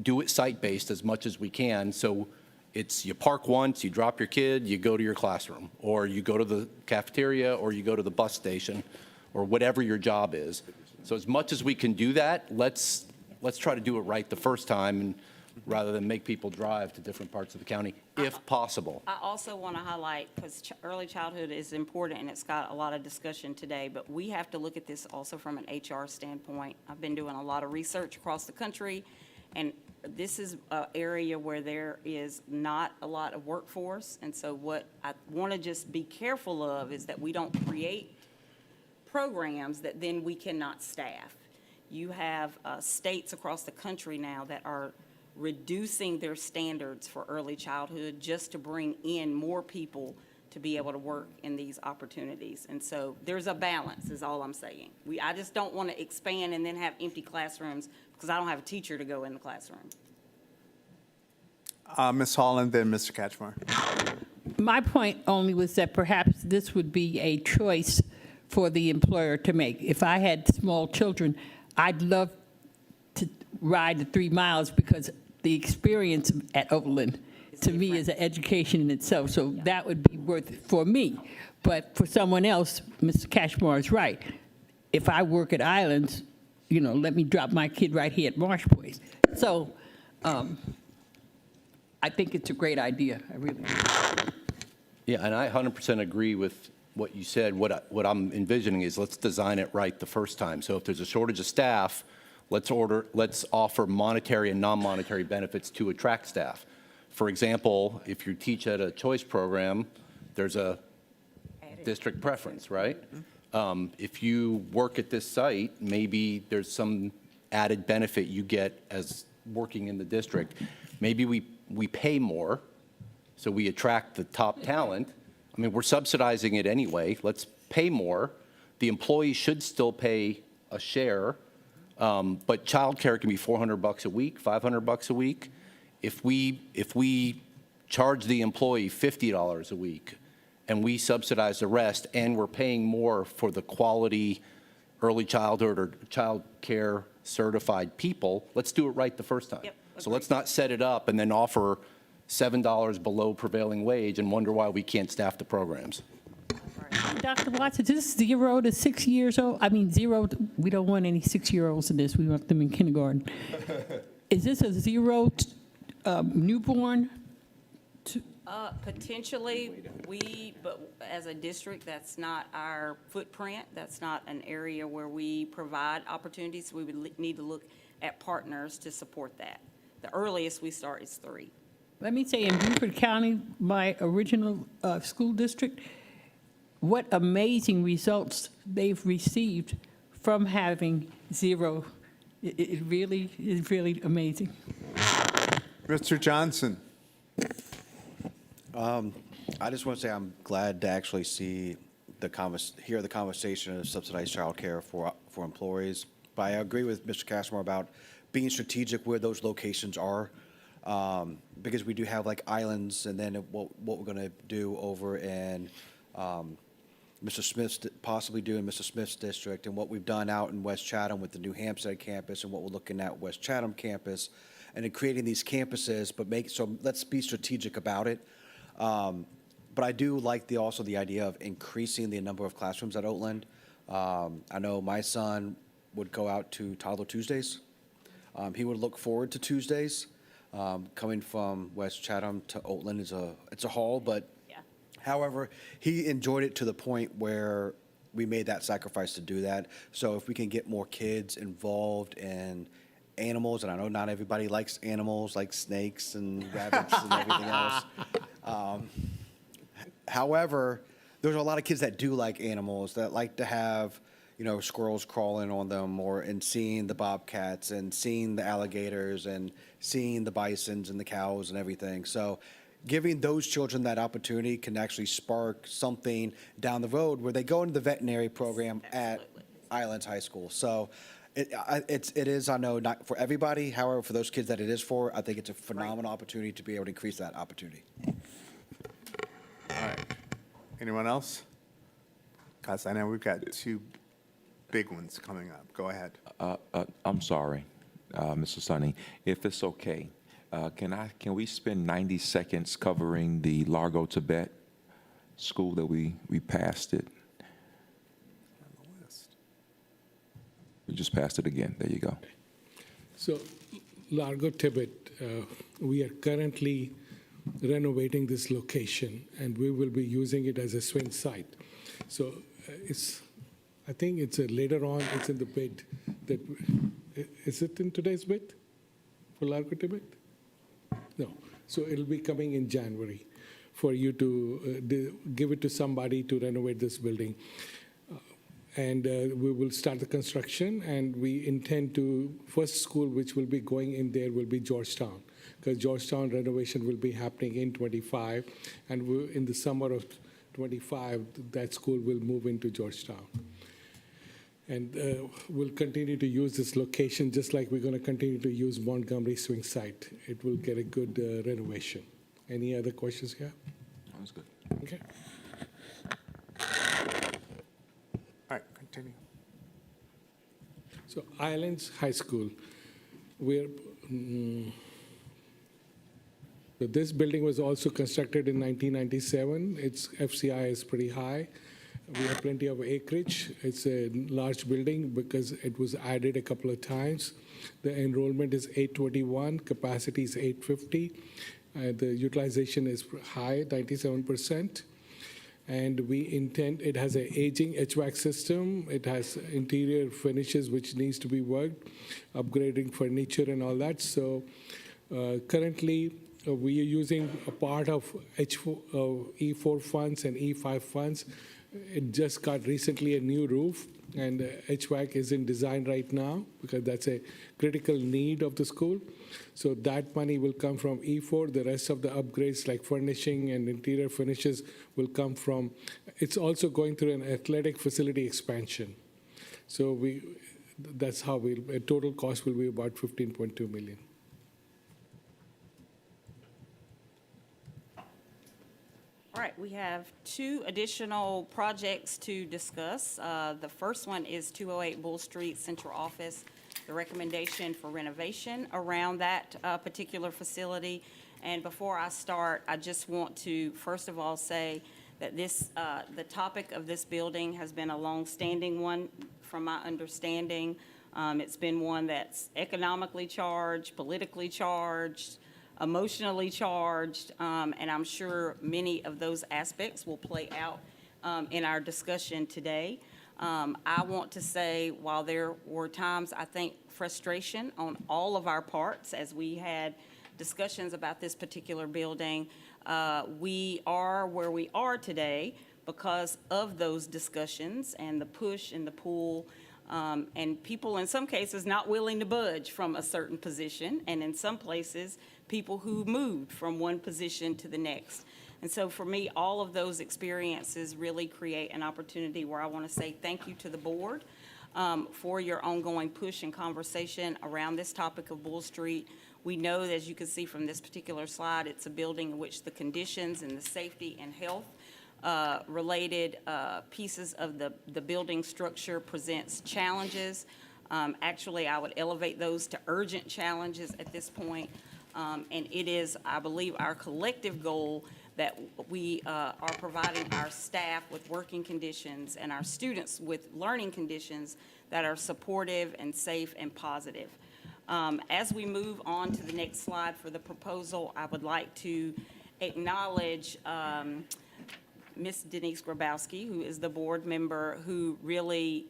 do it site-based as much as we can. So it's you park once, you drop your kid, you go to your classroom, or you go to the cafeteria, or you go to the bus station, or whatever your job is. So as much as we can do that, let's try to do it right the first time, and rather than make people drive to different parts of the county, if possible. I also want to highlight, because early childhood is important, and it's got a lot of discussion today, but we have to look at this also from an HR standpoint. I've been doing a lot of research across the country, and this is an area where there is not a lot of workforce. And so what I want to just be careful of is that we don't create programs that then we cannot staff. You have states across the country now that are reducing their standards for early childhood just to bring in more people to be able to work in these opportunities. And so there's a balance, is all I'm saying. I just don't want to expand and then have empty classrooms because I don't have a teacher to go in the classroom. Ms. Holland, then Mr. Kachmar. My point only was that perhaps this would be a choice for the employer to make. If I had small children, I'd love to ride the 3 miles because the experience at Oatland, to me, is an education in itself. So that would be worth it for me. But for someone else, Mr. Kachmar is right. If I work at Islands, let me drop my kid right here at Marsh Point. So I think it's a great idea. I really do. Yeah, and I 100% agree with what you said. What I'm envisioning is let's design it right the first time. So if there's a shortage of staff, let's offer monetary and non-monetary benefits to attract staff. For example, if you teach at a choice program, there's a district preference, right? If you work at this site, maybe there's some added benefit you get as working in the district. Maybe we pay more, so we attract the top talent. I mean, we're subsidizing it anyway. Let's pay more. The employee should still pay a share, but childcare can be $400 a week, $500 a week. If we charge the employee $50 a week and we subsidize the rest, and we're paying more for the quality early childhood or child care certified people, let's do it right the first time. Yep, so let's not set it up and then offer $7 below prevailing wage and wonder why we can't staff the programs. Dr. Watson, is this 0 to 6 years old? I mean, we don't want any 6-year-olds in this. We want them in kindergarten. Is this a 0 newborn? Potentially, but as a district, that's not our footprint. That's not an area where we provide opportunities. We would need to look at partners to support that. The earliest we start is 3. Let me say, in Beaufort County, my original school district, what amazing results they've received from having 0. It really is really amazing. Mr. Johnson? I just want to say I'm glad to actually see hear the conversation of subsidized childcare for employees. But I agree with Mr. Cashmore about being strategic where those locations are, because we do have like islands, and then what we're going to do over in Mr. Smith's, possibly do in Mr. Smith's district, and what we've done out in West Chatham with the New Hampstead campus, and what we're looking at West Chatham campus, and then creating these campuses, but let's be strategic about it. But I do like also the idea of increasing the number of classrooms at Oatland. I know my son would go out to Toddler Tuesdays. He would look forward to Tuesdays. Coming from West Chatham to Oatland it's a haul, but however, he enjoyed it to the point where we made that sacrifice to do that. So if we can get more kids involved in animals, and I know not everybody likes animals like snakes and rabbits and everything else. However, there's a lot of kids that do like animals, that like to have, squirrels crawling on them, and seeing the bobcats and seeing the alligators and seeing the bisons and the cows and everything. So giving those children that opportunity can actually spark something down the road where they go into the veterinary program at Islands High School. So it is, I know, not for everybody. However, for those kids that it is for, I think it's a phenomenal opportunity to be able to increase that opportunity. All right. Anyone else? Because I know we've got 2 big ones coming up. Go ahead. I'm sorry, Mr. Sonny. If it's okay, can we spend 90 seconds covering the Largo Tibet school that we passed it? We just passed it again. There you go. So Largo Tibet, we are currently renovating this location, and we will be using it as a swing site. So I think it's later on, it's in the bid. Is it in today's bid for Largo Tibet? No. So it'll be coming in January for you to give it to somebody to renovate this building. And we will start the construction, and we intend to, first school which will be going in there will be Georgetown, because Georgetown renovation will be happening in '25, and in the summer of '25, that school will move into Georgetown. And we'll continue to use this location just like we're going to continue to use Montgomery Swing Site. It will get a good renovation. Any other questions here? That's good. Okay. All right, continue. So Islands High School, so this building was also constructed in 1997. Its FCI is pretty high. We have plenty of acreage. It's a large building because it was added a couple of times. The enrollment is 821, capacity is 850. The utilization is high, 97%. And it has an aging HVAC system. It has interior finishes which needs to be worked, upgrading furniture and all that. So currently, we are using a part of E4 funds and E5 funds. It just got recently a new roof, and HVAC is in design right now because that's a critical need of the school. So that money will come from E4. The rest of the upgrades like furnishing and interior finishes will come from, it's also going through an athletic facility expansion. So that's how total cost will be about $15.2 million. All right, we have 2 additional projects to discuss. The first one is 208 Bull Street Central Office, the recommendation for renovation around that particular facility. And before I start, I just want to, first of all, say that the topic of this building has been a long-standing one from my understanding. It's been one that's economically charged, politically charged, emotionally charged, and I'm sure many of those aspects will play out in our discussion today. I want to say, while there were times, I think, frustration on all of our parts as we had discussions about this particular building, we are where we are today because of those discussions and the push and the pull, and people in some cases not willing to budge from a certain position, and in some places, people who moved from one position to the next. And so for me, all of those experiences really create an opportunity where I want to say thank you to the board for your ongoing push and conversation around this topic of Bull Street. We know, as you can see from this particular slide, it's a building in which the conditions and the safety and health related pieces of the building structure presents challenges. Actually, I would elevate those to urgent challenges at this point. And it is, I believe, our collective goal that we are providing our staff with working conditions and our students with learning conditions that are supportive and safe and positive. As we move on to the next slide for the proposal, I would like to acknowledge Ms. Denise Grabowski, who is the board member who really,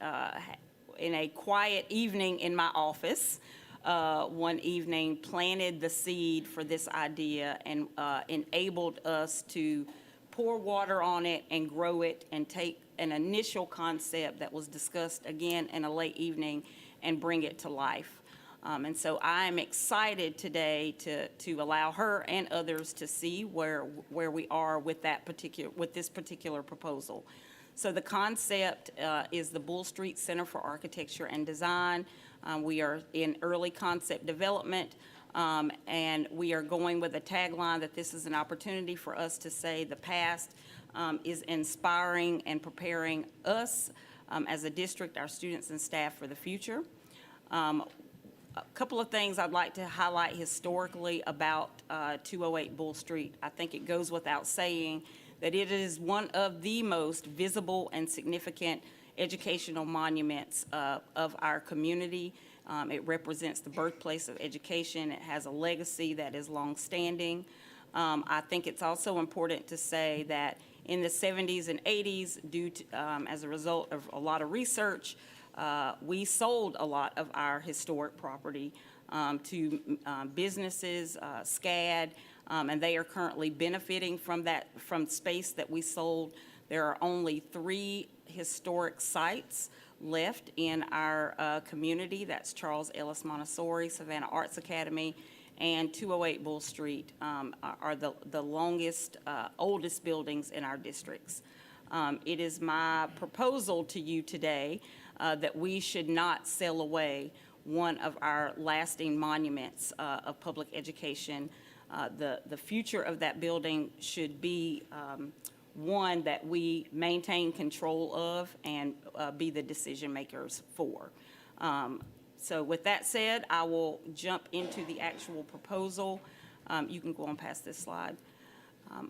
in a quiet evening in my office, one evening planted the seed for this idea and enabled us to pour water on it and grow it and take an initial concept that was discussed again in a late evening and bring it to life. And so I am excited today to allow her and others to see where we are with this particular proposal. So the concept is the Bull Street Center for Architecture and Design. We are in early concept development, and we are going with a tagline that this is an opportunity for us to say the past is inspiring and preparing us as a district, our students and staff for the future. A couple of things I'd like to highlight historically about 208 Bull Street. I think it goes without saying that it is one of the most visible and significant educational monuments of our community. It represents the birthplace of education. It has a legacy that is longstanding. I think it's also important to say that in the 70s and 80s, as a result of a lot of research, we sold a lot of our historic property to businesses, SCAD, and they are currently benefiting from space that we sold. There are only 3 historic sites left in our community. That's Charles Ellis Montessori, Savannah Arts Academy, and 208 Bull Street are the longest, oldest buildings in our districts. It is my proposal to you today that we should not sell away one of our lasting monuments of public education. The future of that building should be one that we maintain control of and be the decision makers for. So with that said, I will jump into the actual proposal. You can go on past this slide.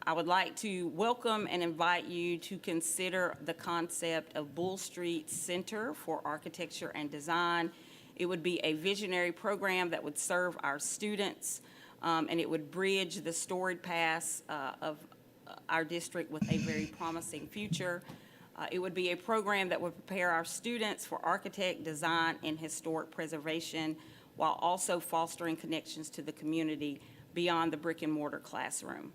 I would like to welcome and invite you to consider the concept of Bull Street Center for Architecture and Design. It would be a visionary program that would serve our students, and it would bridge the storied past of our district with a very promising future. It would be a program that would prepare our students for architect, design, and historic preservation, while also fostering connections to the community beyond the brick and mortar classroom.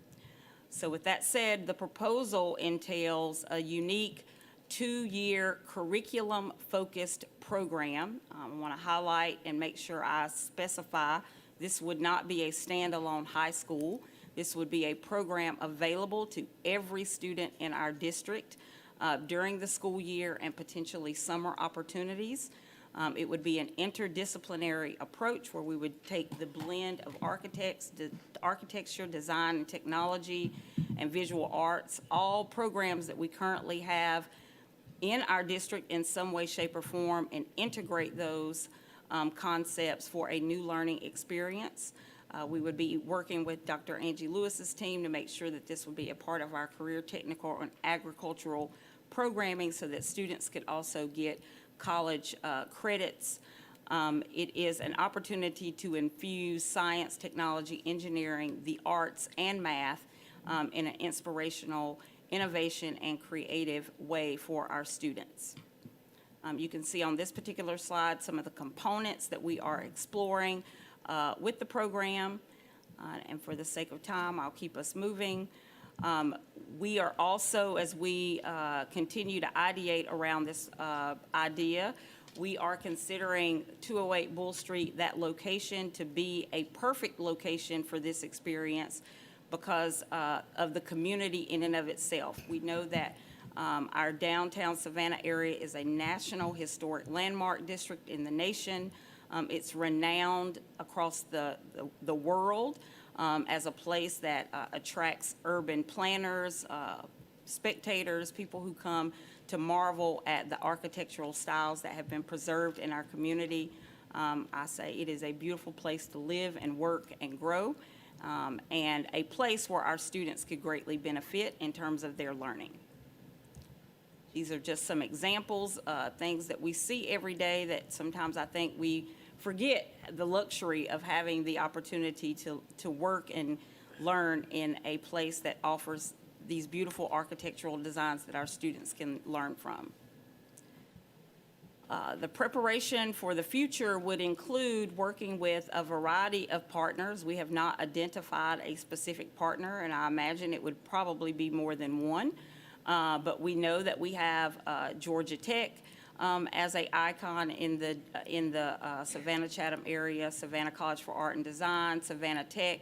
So with that said, the proposal entails a unique 2-year curriculum-focused program. I want to highlight and make sure I specify this would not be a standalone high school. This would be a program available to every student in our district during the school year and potentially summer opportunities. It would be an interdisciplinary approach where we would take the blend of architecture, design, and technology, and visual arts, all programs that we currently have in our district in some way, shape, or form, and integrate those concepts for a new learning experience. We would be working with Dr. Angie Lewis's team to make sure that this would be a part of our career technical and agricultural programming so that students could also get college credits. It is an opportunity to infuse science, technology, engineering, the arts, and math in an inspirational, innovation, and creative way for our students. You can see on this particular slide some of the components that we are exploring with the program. And for the sake of time, I'll keep us moving. We are also, as we continue to ideate around this idea, we are considering 208 Bull Street, that location, to be a perfect location for this experience because of the community in and of itself. We know that our downtown Savannah area is a national historic landmark district in the nation. It's renowned across the world as a place that attracts urban planners, spectators, people who come to marvel at the architectural styles that have been preserved in our community. I say it is a beautiful place to live and work and grow, and a place where our students could greatly benefit in terms of their learning. These are just some examples, things that we see every day that sometimes I think we forget the luxury of having the opportunity to work and learn in a place that offers these beautiful architectural designs that our students can learn from. The preparation for the future would include working with a variety of partners. We have not identified a specific partner, and I imagine it would probably be more than one. But we know that we have Georgia Tech as an icon in the Savannah-Chatham area, Savannah College for Art and Design, Savannah Tech,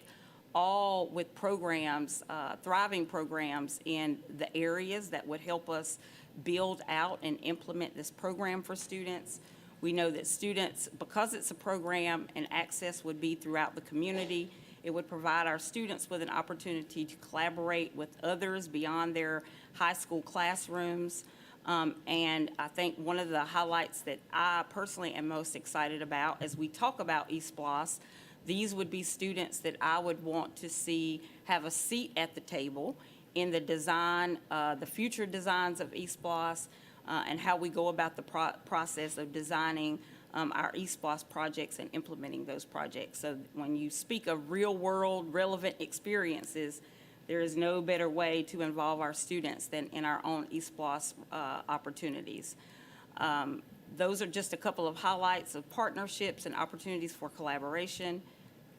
all with programs, thriving programs in the areas that would help us build out and implement this program for students. We know that students, because it's a program and access would be throughout the community, it would provide our students with an opportunity to collaborate with others beyond their high school classrooms. And I think one of the highlights that I personally am most excited about as we talk about eSPLOS, these would be students that I would want to see have a seat at the table in the design, the future designs of eSPLOS, and how we go about the process of designing our eSPLOS projects and implementing those projects. So when you speak of real-world relevant experiences, there is no better way to involve our students than in our own eSPLOS opportunities. Those are just a couple of highlights of partnerships and opportunities for collaboration.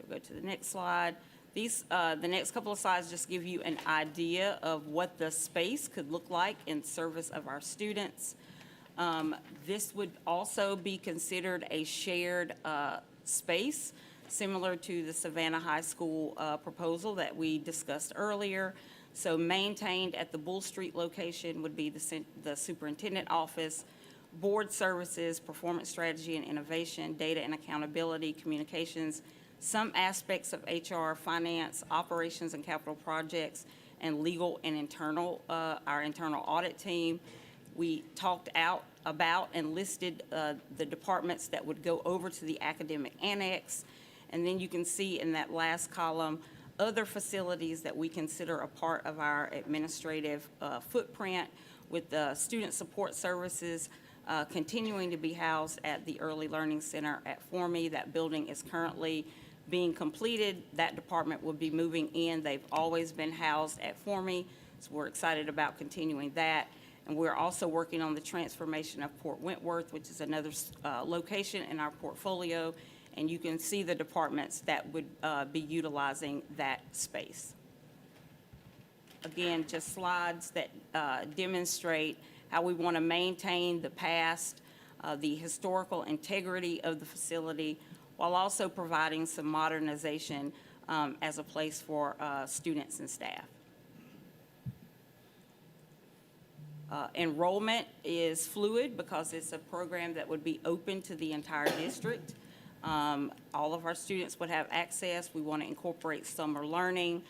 We'll go to the next slide. These, the next couple of slides just give you an idea of what the space could look like in service of our students. This would also be considered a shared space, similar to the Savannah High School proposal that we discussed earlier. So maintained at the Bull Street location would be the superintendent office, board services, performance strategy and innovation, data and accountability, communications, some aspects of HR, finance, operations and capital projects, and legal and internal, our internal audit team. We talked out about and listed the departments that would go over to the academic annex. And then you can see in that last column other facilities that we consider a part of our administrative footprint, with the student support services continuing to be housed at the Early Learning Center at Formy. That building is currently being completed. That department will be moving in. They've always been housed at Formy, so we're excited about continuing that. And we're also working on the transformation of Port Wentworth, which is another location in our portfolio. And you can see the departments that would be utilizing that space. Again, just slides that demonstrate how we want to maintain the past, the historical integrity of the facility, while also providing some modernization as a place for students and staff. Enrollment is fluid because it's a program that would be open to the entire district. All of our students would have access. We want to incorporate summer learning,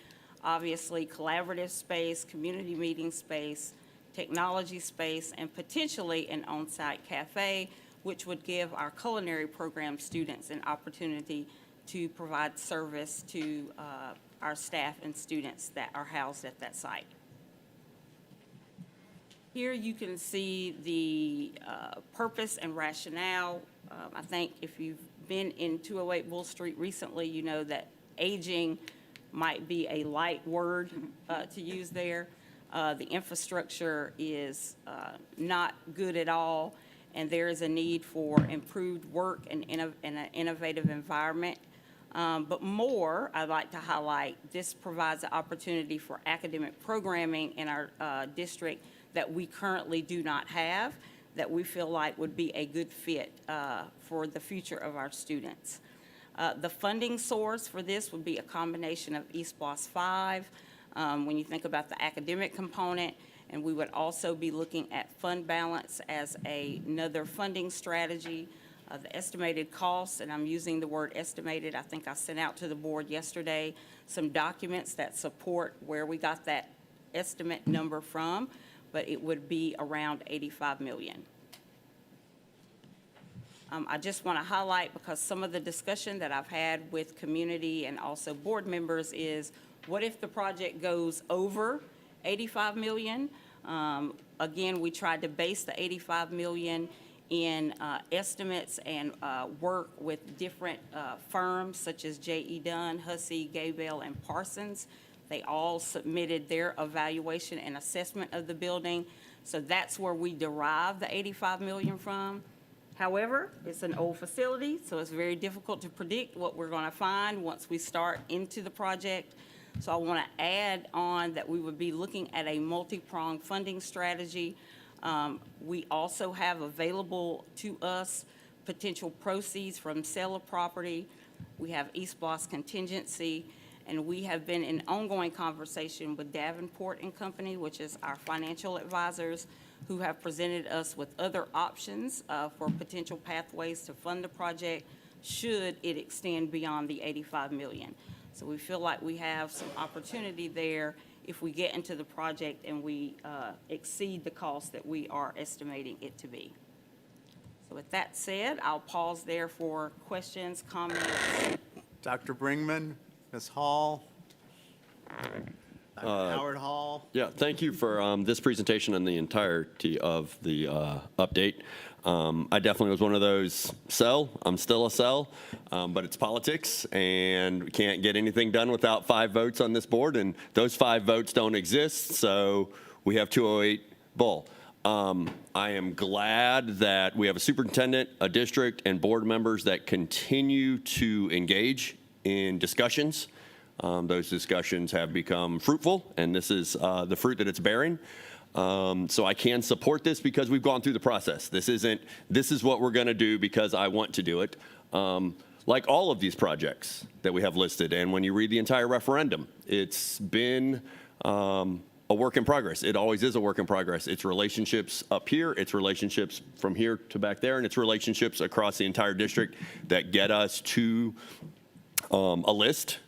obviously collaborative space, community meeting space, technology space, and potentially an on-site cafe, which would give our culinary program students an opportunity to provide service to our staff and students that are housed at that site. Here you can see the purpose and rationale. I think if you've been in 208 Bull Street recently, you know that aging might be a light word to use there. The infrastructure is not good at all, and there is a need for improved work and an innovative environment. But more, I'd like to highlight, this provides an opportunity for academic programming in our district that we currently do not have, that we feel like would be a good fit for the future of our students. The funding source for this would be a combination of EastBLOS 5, when you think about the academic component, and we would also be looking at fund balance as another funding strategy. The estimated costs, and I'm using the word estimated, I think I sent out to the board yesterday some documents that support where we got that estimate number from, but it would be around $85 million. I just want to highlight, because some of the discussion that I've had with community and also board members is, what if the project goes over $85 million? Again, we tried to base the $85 million in estimates and work with different firms such as J.E. Dunn, Hussey, Gaybell, and Parsons. They all submitted their evaluation and assessment of the building. So that's where we derive the $85 million from. However, it's an old facility, so it's very difficult to predict what we're going to find once we start into the project. So I want to add on that we would be looking at a multi-pronged funding strategy. We also have available to us potential proceeds from sale of property. We have EastBLOS contingency, and we have been in ongoing conversation with Davenport and Company, which is our financial advisors, who have presented us with other options for potential pathways to fund the project should it extend beyond the $85 million. So we feel like we have some opportunity there if we get into the project and we exceed the cost that we are estimating it to be. So with that said, I'll pause there for questions, comments. Dr. Bringman, Ms. Hall, Dr. Howard Hall. Yeah, thank you for this presentation and the entirety of the update. I definitely was one of those sell. I'm still a sell, but it's politics, and we can't get anything done without 5 votes on this board, and those 5 votes don't exist, so we have 208 Bull. I am glad that we have a superintendent, a district, and board members that continue to engage in discussions. Those discussions have become fruitful, and this is the fruit that it's bearing. So I can support this because we've gone through the process. This is what we're going to do because I want to do it. Like all of these projects that we have listed, and when you read the entire referendum, it's been a work in progress. It always is a work in progress. It's relationships up here, it's relationships from here to back there, and it's relationships across the entire district that get us to a list.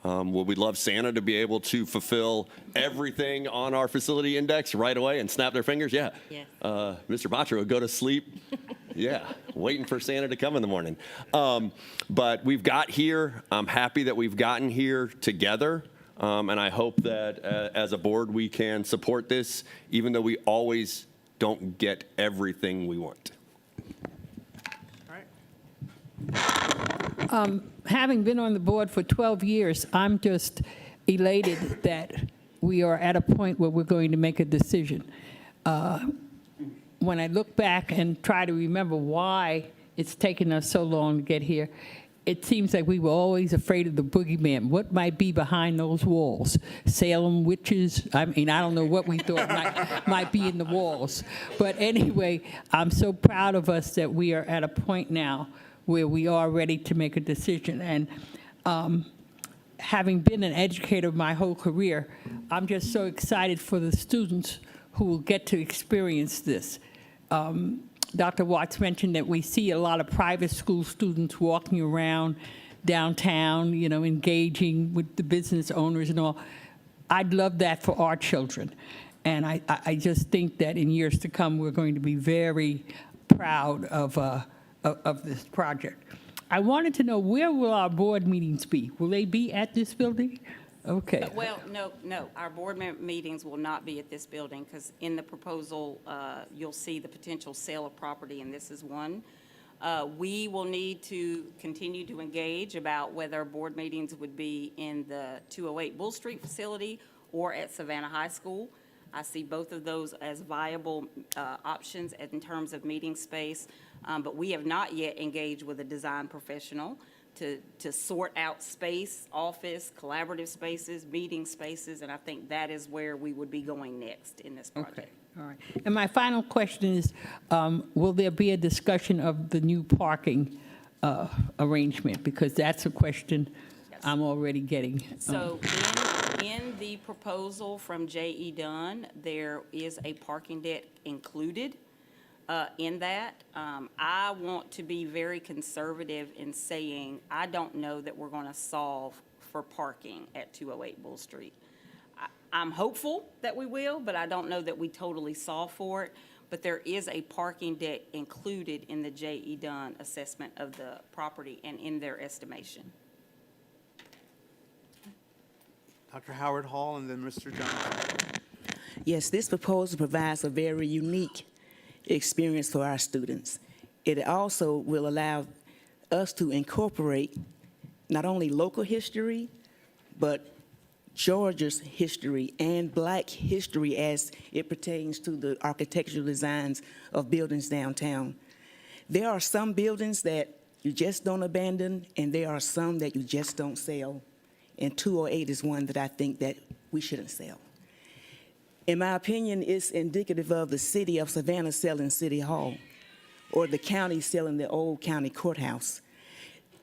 Would we love Santa to be able to fulfill everything on our facility index right away and snap their fingers? Yeah. Yes. Mr. Batra would go to sleep, yeah, waiting for Santa to come in the morning. But we've got here. I'm happy that we've gotten here together. And I hope that as a board we can support this, even though we always don't get everything we want. Having been on the board for 12 years, I'm just elated that we are at a point where we're going to make a decision. When I look back and try to remember why it's taken us so long to get here, it seems like we were always afraid of the boogeyman. What might be behind those walls? Salem witches? I mean, I don't know what we thought might be in the walls. But anyway, I'm so proud of us that we are at a point now where we are ready to make a decision. And having been an educator my whole career, I'm just so excited for the students who will get to experience this. Dr. Watts mentioned that we see a lot of private school students walking around downtown, you know, engaging with the business owners and all. I'd love that for our children. And I just think that in years to come, we're going to be very proud of this project. I wanted to know, where will our board meetings be? Will they be at this building? Okay. Well, no. Our board meetings will not be at this building because in the proposal, you'll see the potential sale of property, and this is one. We will need to continue to engage about whether board meetings would be in the 208 Bull Street facility or at Savannah High School. I see both of those as viable options in terms of meeting space, but we have not yet engaged with a design professional to sort out space, office, collaborative spaces, meeting spaces, and I think that is where we would be going next in this project. Okay, all right. And my final question is, will there be a discussion of the new parking arrangement? Because that's a question I'm already getting. So in the proposal from J.E. Dunn, there is a parking deck included in that. I want to be very conservative in saying I don't know that we're going to solve for parking at 208 Bull Street. I'm hopeful that we will, but I don't know that we totally solve for it. But there is a parking deck included in the J.E. Dunn assessment of the property and in their estimation. Dr. Howard Hall and then Mr. Johnson. Yes, this proposal provides a very unique experience for our students. It also will allow us to incorporate not only local history, but Georgia's history and Black history as it pertains to the architectural designs of buildings downtown. There are some buildings that you just don't abandon, and there are some that you just don't sell. And 208 is one that I think that we shouldn't sell. In my opinion, it's indicative of the city of Savannah selling City Hall or the county selling the old county courthouse.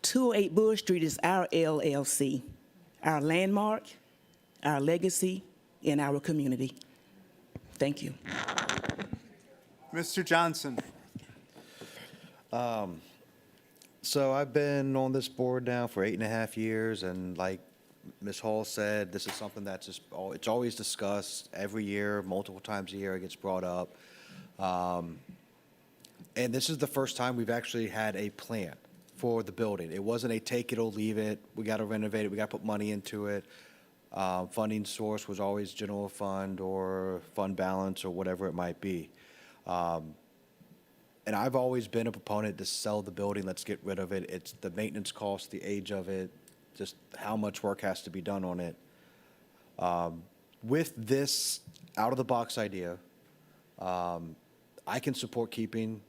208 Bull Street is our LLC, our landmark, our legacy, and our community. Thank you. Mr. Johnson. So I've been on this board now for 8.5 years, and like Ms. Hall said, this is something that's just, it's always discussed every year, multiple times a year it gets brought up. And this is the first time we've actually had a plan for the building. It wasn't a take it or leave it, we got to renovate it, we got to put money into it. Funding source was always general fund or fund balance or whatever it might be. And I've always been a proponent to sell the building, let's get rid of it. It's the maintenance cost, the age of it, just how much work has to be done on it. With this out-of-the-box idea, I can support keeping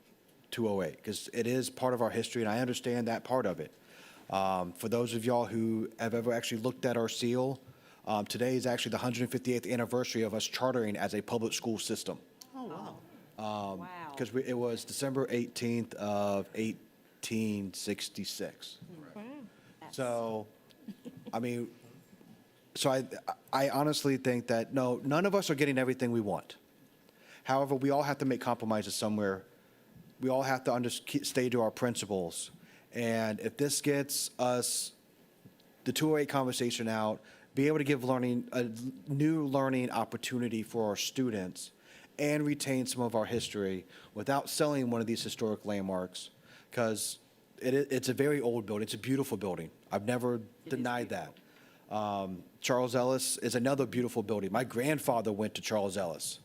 208 because it is part of our history, and I understand that part of it. For those of y'all who have ever actually looked at our seal, today is actually the 158th anniversary of us chartering as a public school system. Oh, wow. Wow. Because it was December 18th of 1866. Wow. So, I mean, so I honestly think that, no, none of us are getting everything we want. However, we all have to make compromises somewhere. We all have to stay to our principles. And if this gets us the 208 conversation out, be able to give learning, a new learning opportunity for our students and retain some of our history without selling one of these historic landmarks, because it's a very old building. It's a beautiful building. I've never denied that. Charles Ellis is another beautiful building. My grandfather went to Charles Ellis.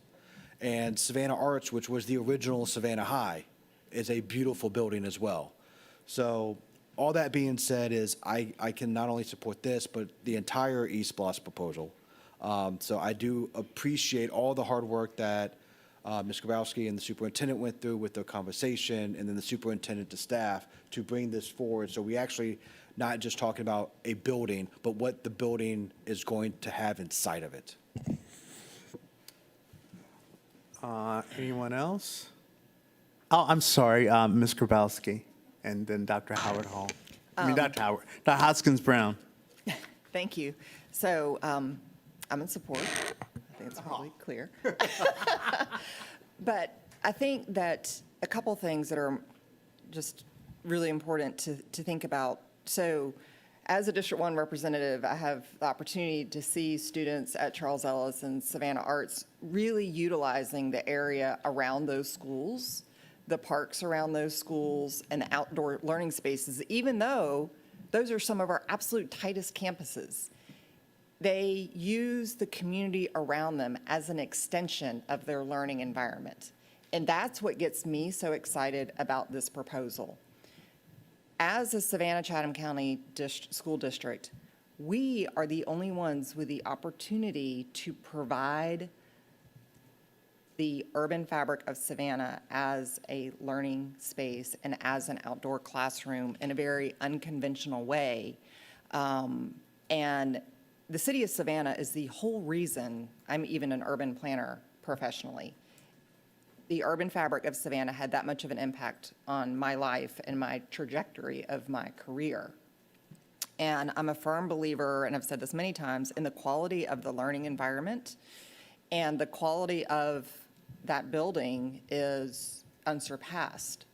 And Savannah Arts, which was the original Savannah High, is a beautiful building as well. So all that being said is I can not only support this, but the entire East Bluffs proposal. So I do appreciate all the hard work that Ms. Grabowski and the superintendent went through with the conversation, and then the superintendent to staff to bring this forward. So we actually not just talking about a building, but what the building is going to have inside of it. Anyone else? Oh, I'm sorry, Ms. Grabowski, and then Dr. Howard Hall. Dr. Howard, Dr. Hoskins Brown. Thank you. So I'm in support. I think it's probably clear. But I think that a couple things that are just really important to think about. So as a District 1 representative, I have the opportunity to see students at Charles Ellis and Savannah Arts really utilizing the area around those schools, the parks around those schools, and the outdoor learning spaces, even though those are some of our absolute tightest campuses. They use the community around them as an extension of their learning environment. And that's what gets me so excited about this proposal. As a Savannah-Chatham County school district, we are the only ones with the opportunity to provide the urban fabric of Savannah as a learning space and as an outdoor classroom in a very unconventional way. And the city of Savannah is the whole reason I'm even an urban planner professionally. The urban fabric of Savannah had that much of an impact on my life and my trajectory of my career. And I'm a firm believer, and I've said this many times, in the quality of the learning environment, and the quality of that building is unsurpassed.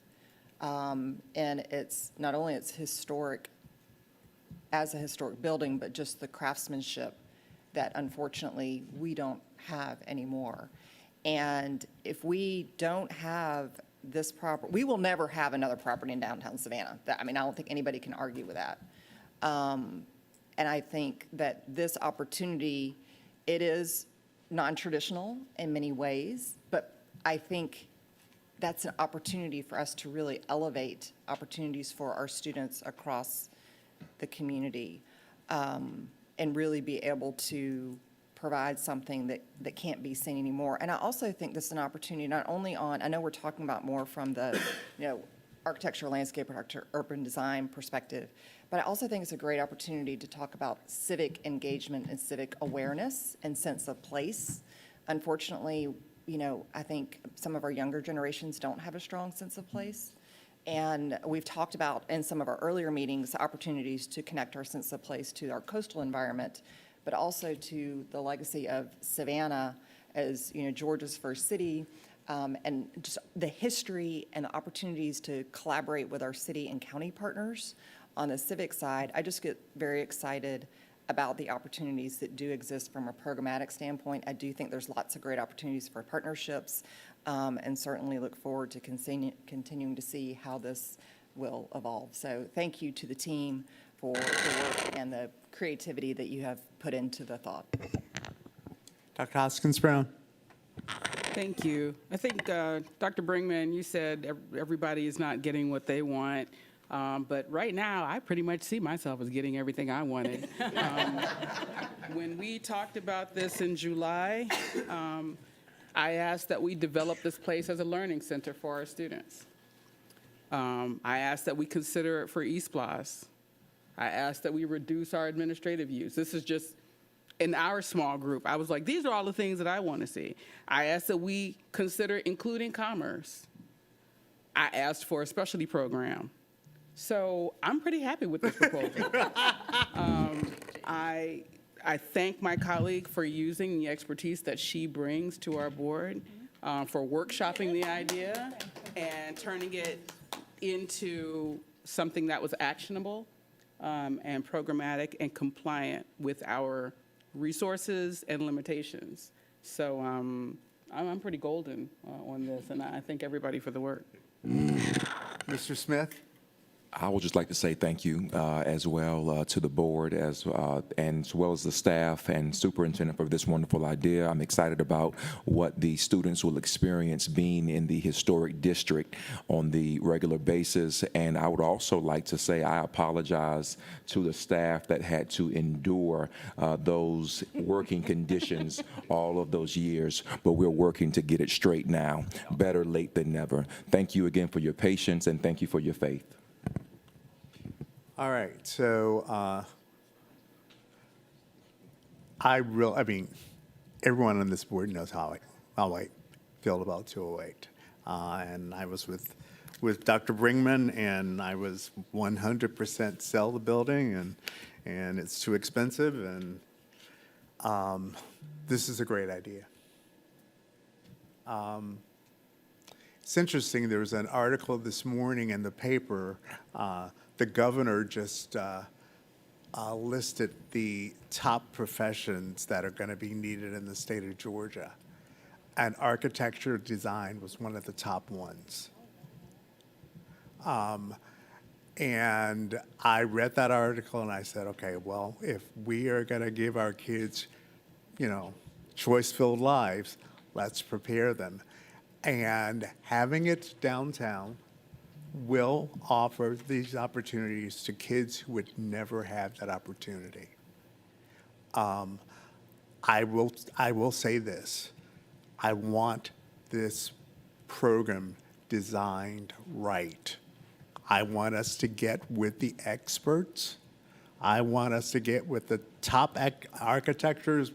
And it's not only its historic, as a historic building, but just the craftsmanship that unfortunately we don't have anymore. And if we don't have this property, we will never have another property in downtown Savannah. I mean, I don't think anybody can argue with that. And I think that this opportunity, it is non-traditional in many ways, but I think that's an opportunity for us to really elevate opportunities for our students across the community, and really be able to provide something that can't be seen anymore. And I also think this is an opportunity not only on, I know we're talking about more from the, architecture, landscape, urban design perspective, but I also think it's a great opportunity to talk about civic engagement and civic awareness and sense of place. Unfortunately, I think some of our younger generations don't have a strong sense of place. And we've talked about in some of our earlier meetings, opportunities to connect our sense of place to our coastal environment, but also to the legacy of Savannah as, Georgia's first city, and just the history and the opportunities to collaborate with our city and county partners on the civic side. I just get very excited about the opportunities that do exist from a programmatic standpoint. I do think there's lots of great opportunities for partnerships, and certainly look forward to continuing to see how this will evolve. So thank you to the team for the work and the creativity that you have put into the thought. Dr. Hoskins-Brown. Thank you. I think, Dr. Brinkman, you said everybody is not getting what they want. But right now, I pretty much see myself as getting everything I wanted. When we talked about this in July, I asked that we develop this place as a learning center for our students. I asked that we consider it for eSPLOS. I asked that we reduce our administrative use. This is just in our small group. I was like, these are all the things that I want to see. I asked that we consider including commerce. I asked for a specialty program. So I'm pretty happy with this proposal. I thank my colleague for using the expertise that she brings to our board, for workshopping the idea and turning it into something that was actionable, and programmatic and compliant with our resources and limitations. So I'm pretty golden on this, and I thank everybody for the work. Mr. Smith? I would just like to say thank you as well to the board and as well as the staff and superintendent for this wonderful idea. I'm excited about what the students will experience being in the historic district on the regular basis. And I would also like to say I apologize to the staff that had to endure those working conditions all of those years, but we're working to get it straight now. Better late than never. Thank you again for your patience, and thank you for your faith. All right, so I mean, everyone on this board knows how I feel about 208. And I was with Dr. Brinkman, and I was 100% sell the building, and it's too expensive, and this is a great idea. It's interesting, there was an article this morning in the paper. The governor just listed the top professions that are going to be needed in the state of Georgia. And architecture design was one of the top ones. And I read that article and I said, okay, well, if we are going to give our kids, choice-filled lives, let's prepare them. And having it downtown will offer these opportunities to kids who would never have that opportunity. I will say this. I want this program designed right. I want us to get with the experts. I want us to get with the top architectures,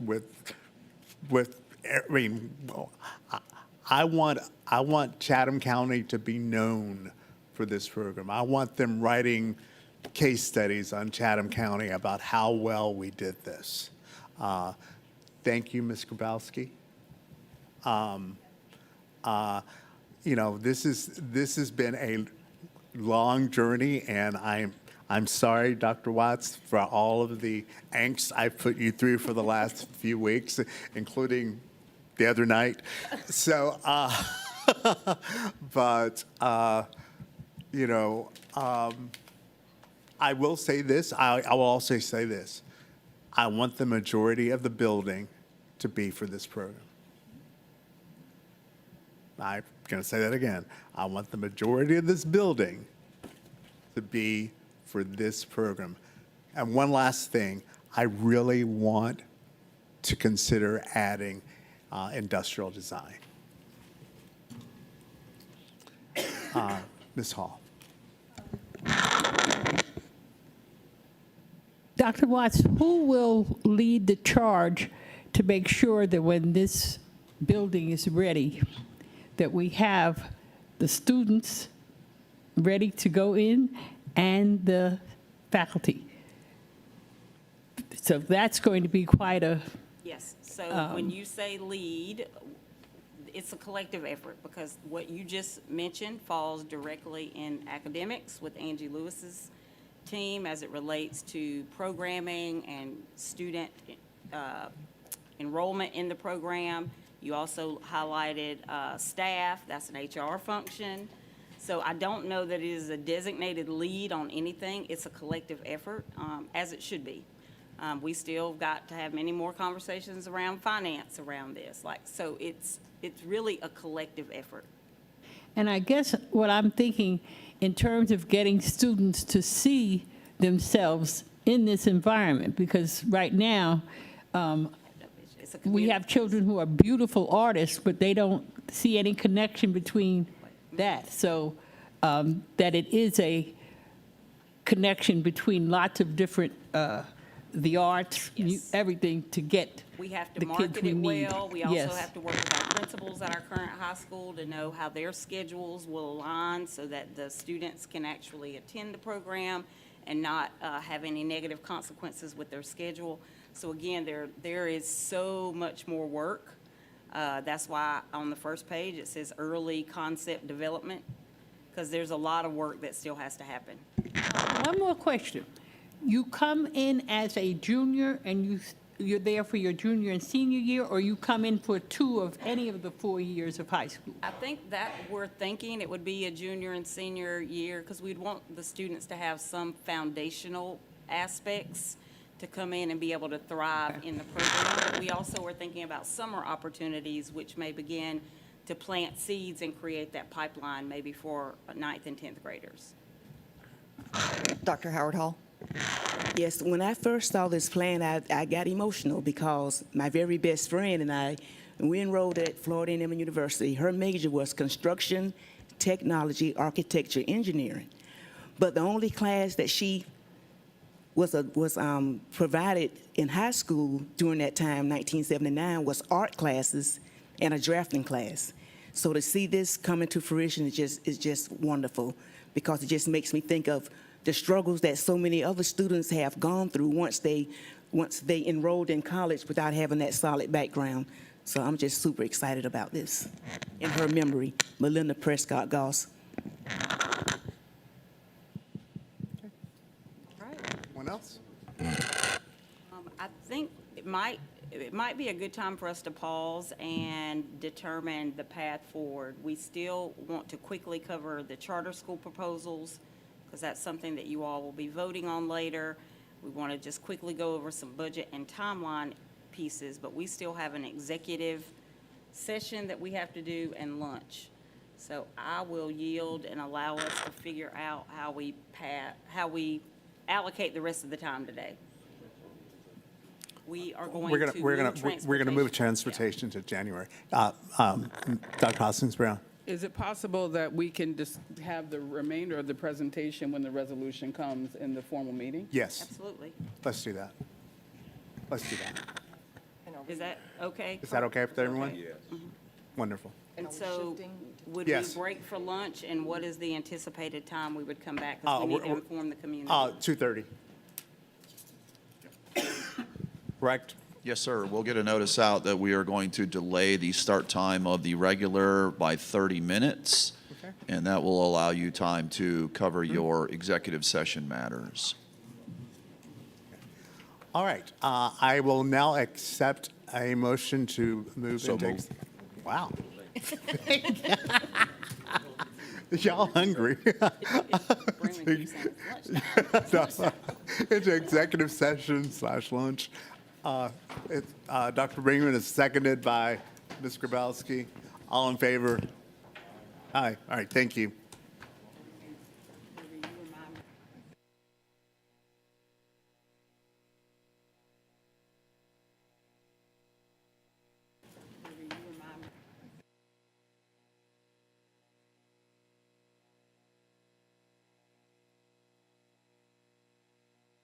I want Chatham County to be known for this program. I want them writing case studies on Chatham County about how well we did this. Thank you, Ms. Grabowski. This has been a long journey, and I'm sorry, Dr. Watts, for all of the angst I've put you through for the last few weeks, including the other night. So, I will say this, I will also say this. I want the majority of the building to be for this program. I'm going to say that again. I want the majority of this building to be for this program. And one last thing, I really want to consider adding industrial design. Ms. Hall. Dr. Watts, who will lead the charge to make sure that when this building is ready, that we have the students ready to go in and the faculty? So that's going to be quite a... Yes, so when you say lead, it's a collective effort, because what you just mentioned falls directly in academics with Angie Lewis's team as it relates to programming and student enrollment in the program. You also highlighted staff, that's an HR function. So I don't know that it is a designated lead on anything. It's a collective effort, as it should be. We still got to have many more conversations around finance around this. So it's really a collective effort. And I guess what I'm thinking in terms of getting students to see themselves in this environment, because right now, we have children who are beautiful artists, but they don't see any connection between that. So that it is a connection between lots of different, the arts, everything to get We have to the kids market we it need. well. We also Yes. have to work with our principals at our current high school to know how their schedules will align so that the students can actually attend the program and not have any negative consequences with their schedule. So again, there is so much more work. That's why on the first page it says early concept development, because there's a lot of work that still has to happen. One more question. You come in as a junior and you're there for your junior and senior year, or you come in for 2 of any of the 4 years of high school? I think that we're thinking it would be a junior and senior year, because we'd want the students to have some foundational aspects to come in and be able to thrive in the program. But we also were thinking about summer opportunities, which may begin to plant seeds and create that pipeline maybe for 9th and 10th graders. Dr. Howard Hall? Yes, when I first saw this plan, I got emotional because my very best friend and I, when we enrolled at Florida A&M University, her major was construction, technology, architecture, engineering. But the only class that she was provided in high school during that time, 1979, was art classes and a drafting class. So to see this come into fruition is just wonderful, because it just makes me think of the struggles that so many other students have gone through once they enrolled in college without having that solid background. So I'm just super excited about this. In her memory, Melinda Prescott Goss. Anyone else? I think it might be a good time for us to pause and determine the path forward. We still want to quickly cover the charter school proposals, because that's something that you all will be voting on later. We want to just quickly go over some budget and timeline pieces, but we still have an executive session that we have to do and lunch. So I will yield and allow us to figure out how we allocate the rest of the time today. We are going We're to gonna, we're gonna, move we're gonna move transportation. transportation to January. Dr. Hoskins Brown? Is it possible that we can just have the remainder of the presentation when the resolution comes in the formal meeting? Yes, Absolutely. let's do that. Let's do that. Is that okay? Is that okay with everyone? Yes. Wonderful. And so would we Yes. break for lunch, and what is the anticipated time we would come back? Because we need to we're- inform the community. 2:30. Correct? Yes, sir. We'll get a notice out that we are going to delay the start time of the regular by 30 minutes. Okay. And that will allow you time to cover your executive session matters. All right, I will now accept a motion to move So into. moved. Wow. Y'all hungry? Bring me some lunchtime. Into executive session / lunch. Dr. Brinkman is seconded by Ms. Grabowski. All in favor? Aye. All right, thank you.